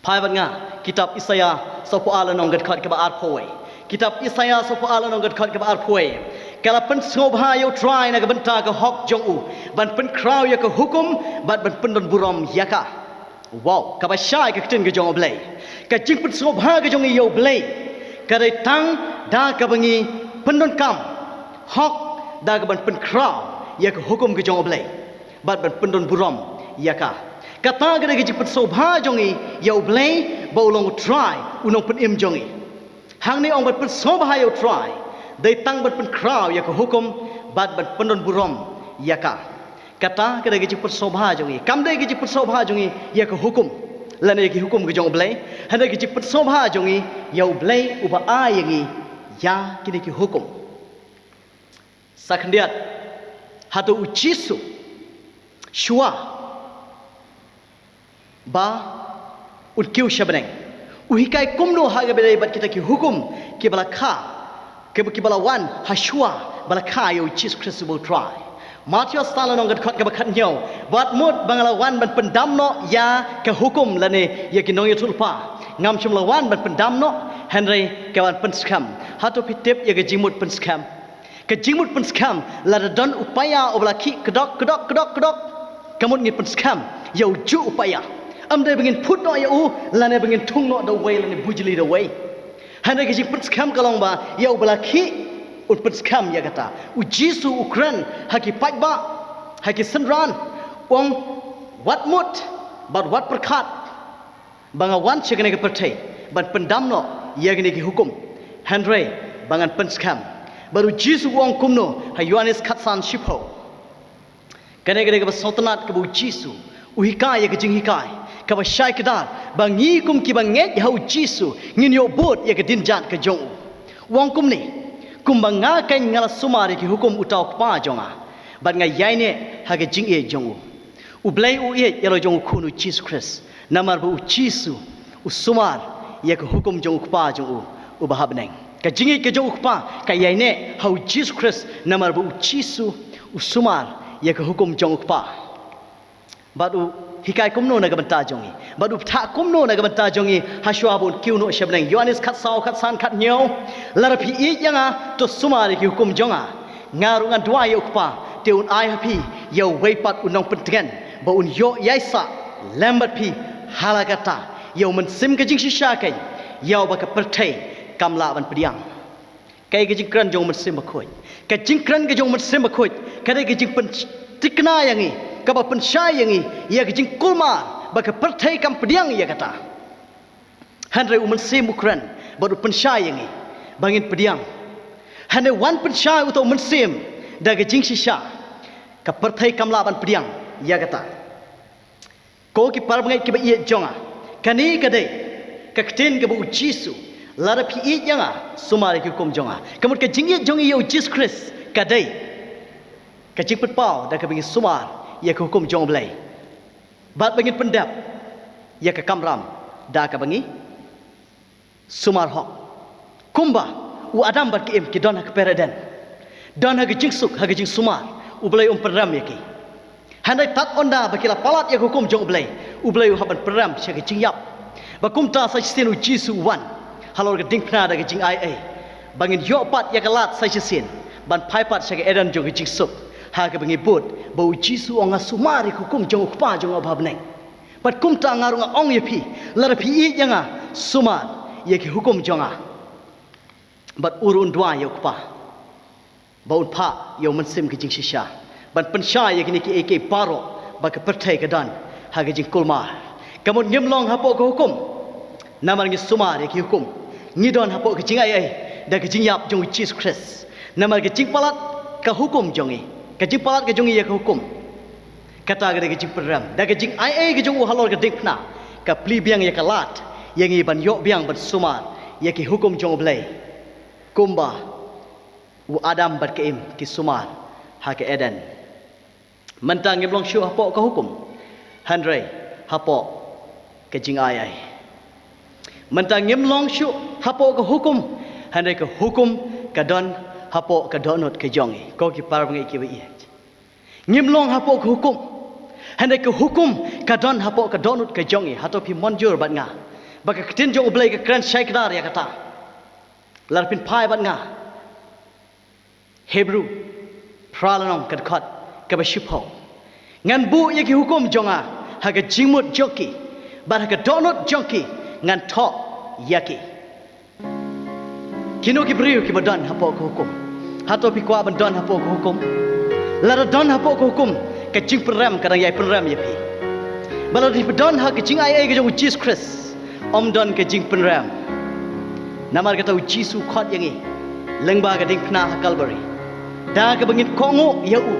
pai ban nga kitab Isaya sopo ala nong gat khat ke ba ar phoi kitab Isaya sopo ala nong gat khat ke ba ar phoi kala pen sobha yo try na ga banta ka hok jong u ban pen kraw ya ka hukum bat ban pen don burom ya ka wow ka ba shai ka tin ga jong oblay ka jing pen sobha ga jong yo blay ka dai tang da ka bangi pendon kam hok da ga ban pen kraw ya ka hukum ga jong oblay bat ban pendon burom ya ka kata ga ga jing pen sobha jong i ya oblay ba ulong try unong pen im jong i hang ni ong bat pen sobha yo try dai tang bat pen kraw ya ka hukum bat ban pendon burom ya ka kata ga ga jing pen sobha jong i kam dai ga jing pen sobha jong i ya ka hukum lane ki hukum ga jong oblay handa ga jing pen sobha jong i ya oblay uba a yang i ya kini ki hukum sakandiat hatu ujisu shua ba utkiu shabeneng uhikai kumno haga bedai bat kita ki hukum ki bala kha ki bala wan hashua bala kha yo Jesus Christ will try Matius stala nong kat ka bakhat nyau bat mut bangala wan ban pendam no ya ka hukum lane ya ki nong yutulpa ngam chum lawan ban pendam no Henry kawan penskam hatu pitip ya ka jimut penskam ka jimut penskam la don upaya oblaki kedok kamut ngi penskam ya uju upaya amde bengin put no ya u lane bengin tung no the way lane bujli the way Henry ka jim penskam kalong ba ya oblaki ut penskam ya kata u Jisu ukran haki pajba haki senran ong wat mut bat wat perkat banga wan chekene ke pertai ban pendam no ya gene ki hukum Henry bangan penskam baru Jisu wong kumno ha Yohanes khatsan shipho kene ke sultanat ke bu Jisu uhikai ya ke jing hikai ka ba shai kedar bangi kum ki banget ya Jisu ngin yo bot ya ke dinjat ke jong wong kum ni kumbanga kai ngala sumari ki hukum utau pa jonga bat nga yaine ha ke jing e jong u blai u e yalo jong khunu Jesus Christ namar bu Jisu usumar ya ke hukum jong pa jong u bahabneng ka jingi ke jong pa ka yaine ha Jesus Christ namar bu Jisu usumar ya ke hukum jong pa badu hikai kumno na gabanta jongi badu tha kumno na gabanta jongi hashwa bun kiuno shabneng Yohanes khatsau khatsan khat nyau laraphi I yanga to sumari ki hukum jonga ngaru ngan dua ya ukpa teun ai hapi ya weipat unong pentengan ba un yo yaisa lambat pi halagata ya men sim ke jing shisha kai ya ba ka pertai kamla ban pediang kai ke jing kran jong men sim bakhoi ka jing kran ke jong men sim bakhoi ka ke jing pen tikna yangi ka ba pen shay yangi ya ke jing kulma ba ka pertai kam pediang ya kata Henry umen sim ukran ba pen shay yangi bangin pediang Henry wan pen shay uto men sim da ke jing shisha ka pertai kamla ban pediang ya kata ko ki parbangai ki ba iya jonga kani kadai ka kten ke bu Jisu lara phi I yanga sumari ki kum jonga kamut ka jingi jongi yo Jesus Christ kadai ka jing put pau da ka bingi sumar ya ka hukum jong blai bat bangin pendap ya ka kamram da ka bangi sumar hok kumba u adam bat ki im ki don ha ka peradan don ha ka jing suk ha ka jing sumar u blai peram ya ki handai tat onda bakila palat ya hukum jong blai u blai u haban peram sya ka jing yap bakum ta sa sin u Jisu wan halor ka ding pna da ka jing ai bangin yo pat ya ka lat sa sin ban pai pat sya ka edan jong ka jing suk ha ka bangi bot bau Jisu onga sumari hukum jong pa jong abhabneng pat kum ta ngarunga ong ye phi lar phi I yanga sumar ye ki hukum jonga bat urun dwa yo pa bau pha yo man sim ki jing shisha ban pensha ye ki ki ek paro ba ka perthai ka dan ha ka jing kulma kamon ngem long hapo ko hukum namar ngi sumar ye ki hukum ni don hapo ki jing ai da ki jing yap jong Jesus Christ namar ki jing palat ka hukum jongi ka jing palat ka jongi ye ka hukum kata ga ki jing peram da ka jing ai ki jong halor ka dikna ka pli biang ye ka lat ye ngi ban yo biang ban sumar ye ki hukum jong blai kumba u adam bat ke im ki sumar ha ke eden mentang ngem long shu hapo ka hukum Henry hapo ke jing ai mentang ngem long shu hapo ka hukum Henry ka hukum ka don hapo ka donot ke jongi ko ki par ngai ki bai ngim long hapo ka hukum Henry ka hukum ka don hapo ka donot ke jongi hato pi monjur bat nga baka ktin jo ublai ka kran shaikdar ya kata larpin pai bat nga Hebrew pralanong kad khat ka bashipho ngan bu ye ki hukum jonga ha ka jingmut joki bar ha ka donot joki ngan tho yaki kino ki briu ki badan hapo ko hukum hato pi kwa ban don hapo ko hukum lara don hapo ko hukum ka jing peram kadang yai peram ye pi bala di don ha ka jing ai ka jong Jesus Christ om don ka jing peram namar kata Jisu khot yangi lengba ka ding pna ha Calvary da ka bangin kongo ya u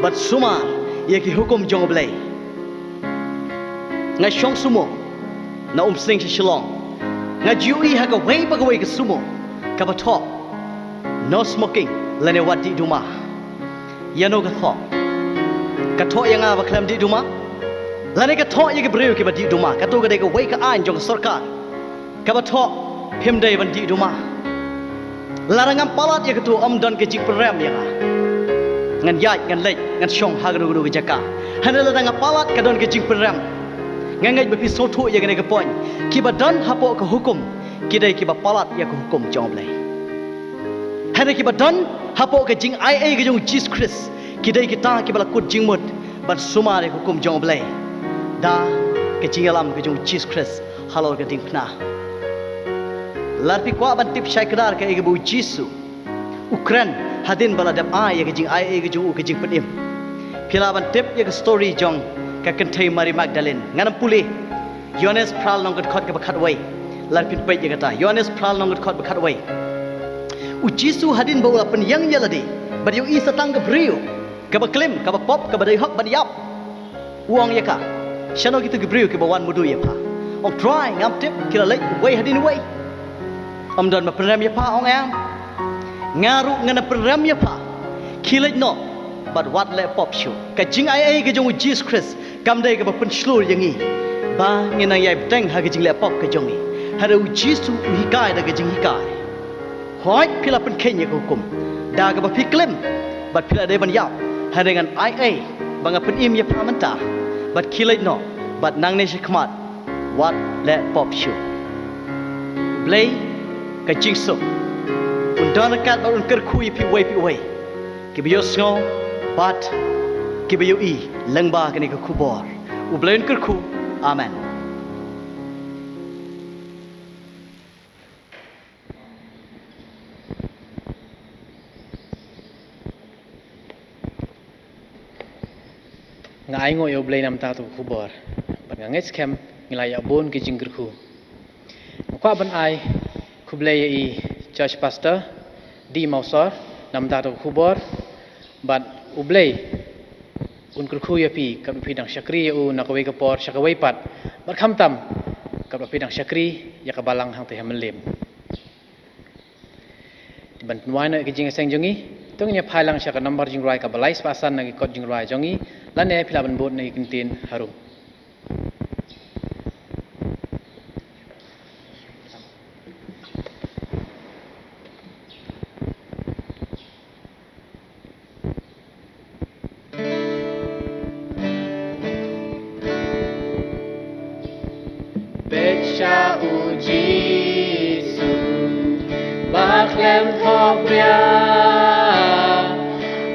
bat sumar ye ki hukum jong blai ngai shong sumo na sing shi shilong nga jiui ha ka wei ba ka wei ka sumo ka ba tho no smoking lane wat di duma ya no ka tho Kathok yang apa kelam di rumah? Lani kathok yang beriu ke di rumah. Kathok kedai ke wake ain jong sarkar. Kabathok pemdai ban di rumah. Larangan palat yang ketua dan kejik peram yang ngan yai ngan lej ngan syong haganu ke jaka. Hana larangan palat kadon kejik peram. Ngangai bepi sotu yang kedai ke poin. Kiba dan hapok ke hukum. Kidai kiba palat yang ke hukum jong belai. Hana kiba dan hapok ke jing ai ke jong Jesus Christ. Kidai kita kiba lakut jing mud ban sumar ke hukum jong belai. Da ke jing alam ke jong Jesus Christ halal ke ding pna. Larpi kwa ban tip syai kedar ke ibu Jisu. Ukran hadin bala dap ai ke jing ai ke jong ke jing pedim. Pila ban tip ya ke story jong ka kentai Mary Magdalene nganam pulih. Yohanes pral nong kat ke bakat wai. Larpin pai ya kata Yohanes pral nong kat bakat wai. U Jisu hadin bawa pen yang yaladi. Badiu isa tang ke brio. Ka baklim ka pop ka badai hak badiap. Uang ya ka. Shano gitu ke brio ke bawan mudu ya pa. Ong try ngam tip kila lek wai hadin wai. Don ma peram ya pa ong am. Ngaru ngana peram ya pa. Kila no. But what le pop show. Ka jing ai ke jong Jesus Christ. Kam dai ka pen slur yang ni. Ba ngena yai teng ha ke jing le pop ke jong ni. Hada u Jisu u hikai da ke jing hikai. Hoi pila pen kenya ke hukum. Da ka ba piklim. But pila dai ban yap. Hada ngan ai banga pen im ya pa menta. But kila no. But nang ne shikmat. What le pop show. Blay ka jingso undana kat ba unker kui pi wai kibiyo sngo bat kibiyo I langba kani ka kubor u blain ker ku amen. Ngai ngo yo blay nam ta tu kubor ban ngai scam ngilai abon ke jingger ku kwa ban ai kublai I church pastor di mausor nam ta tu kubor bat ublay unkur khu ya pi kap pi dang syakri u nakawai ka por syakawai pat bat kham tam kap pi dang syakri ya ka balang hang te hamlem ban nuai na ke jing seng jongi tong nya phailang syaka number jing rai ka balai pasan na ki kot jing rai jongi lan ne phila ban bot na kintin harum. Becha u Jisu baklem thobria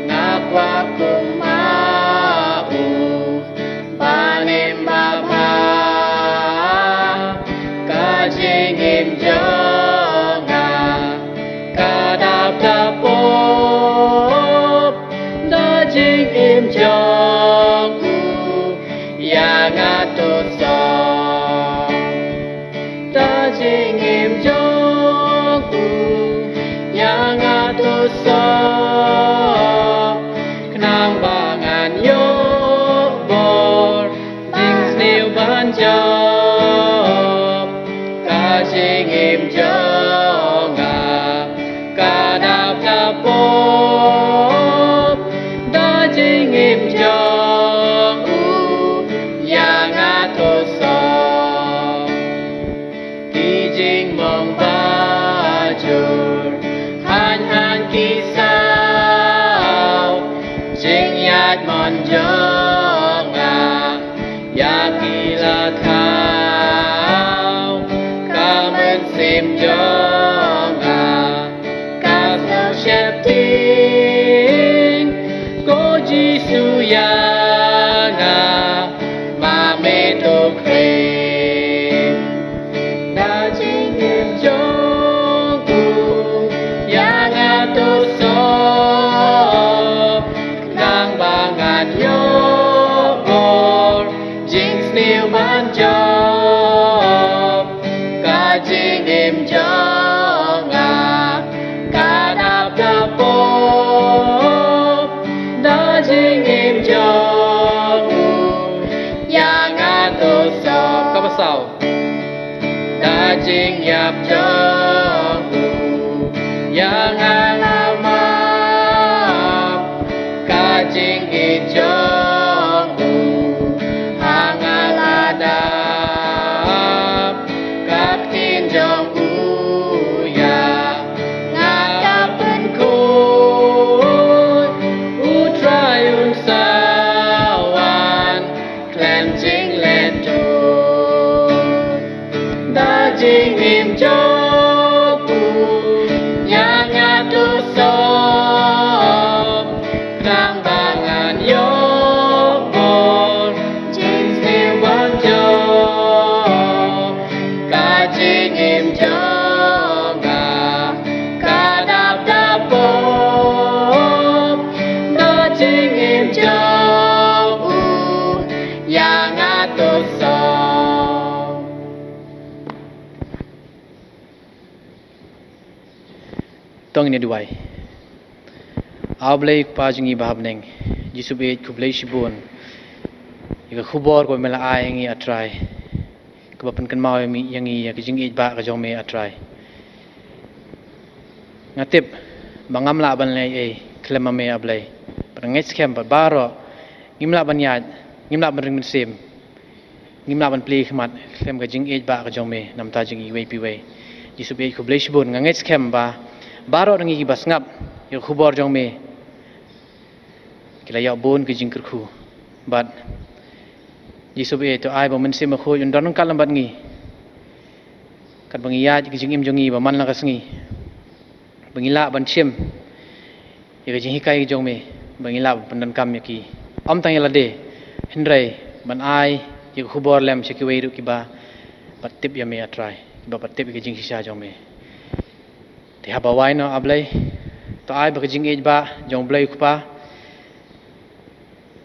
ngakwa kumau banim bapa kajingim jonga kadap dapop dajingim jongu yang atusong dajingim jongu yang atusong kenang bangan yobor jing sniu banjop kajingim jonga kadap dapop dajingim jongu yang atusong kijing mong bajur han kisau jing yat mon jonga ya kila kau kamen sim jonga kasno shepting ko Jisu yanga mame to kring dajingim jongu yang atusong nang bangan yobor jing sniu banjop kajingim jonga kadap dapop dajingim jongu yang atusong kapasau dajing yap jongu yang alamap kajing ijo tong ini duai au blai pa jingi bahab neng jisu be ku blai shibun ika khubor ko mela ai ngi atrai ka bapan kan mau mi yangi ya kijing ej ba ka jong me atrai ngatip bangam la ban lai e klema me ablai prangai scam ba baro ngimla ban ya ngimla ban ring sim ngimla ban pli khmat klem ka jing ej ba ka jong me nam ta jing i wei pi wei jisu be ku blai shibun ngangai scam ba baro ngi bas ngap yo khubor jong me kila ya bon ke jing kerku but jisu be to ai ba men sim kho yun don kalam bat ngi kat bangi ya ke jing im jongi ba man la ka sngi bangi la ban chim ya ke jing hikai jong me bangi la ban dan kam ya ki om tang ya la de hindrai ban ai ya khubor lem che ki wei ru ki ba pat tip ya me atrai ba pat tip ke jing sisa jong me te ha ba wai no ablai to ai ba ke jing ej ba jong blai khupa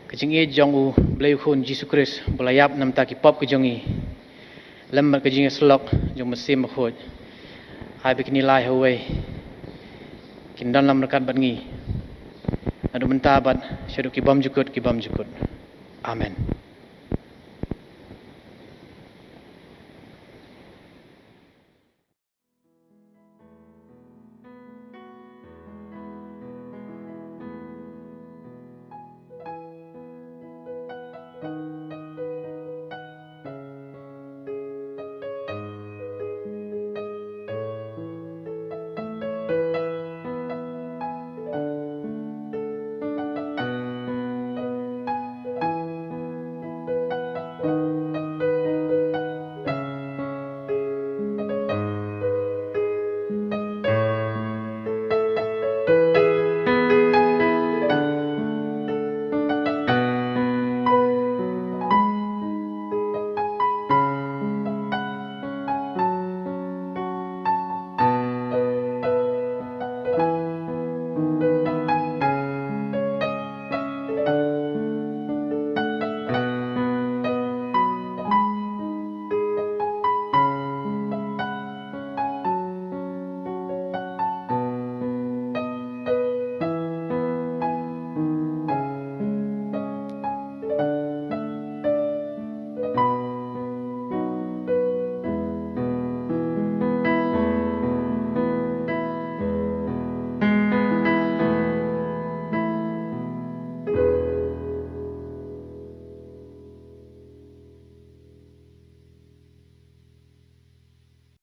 ke jing ej jong u blai khun jisu kris bolayap nam ta ki pop ke jongi lem ke jing slok jong mesim khoj ai be kini lai ho wei kin dan lam rakat bat ngi adu menta bat syadu ki bam jukut amen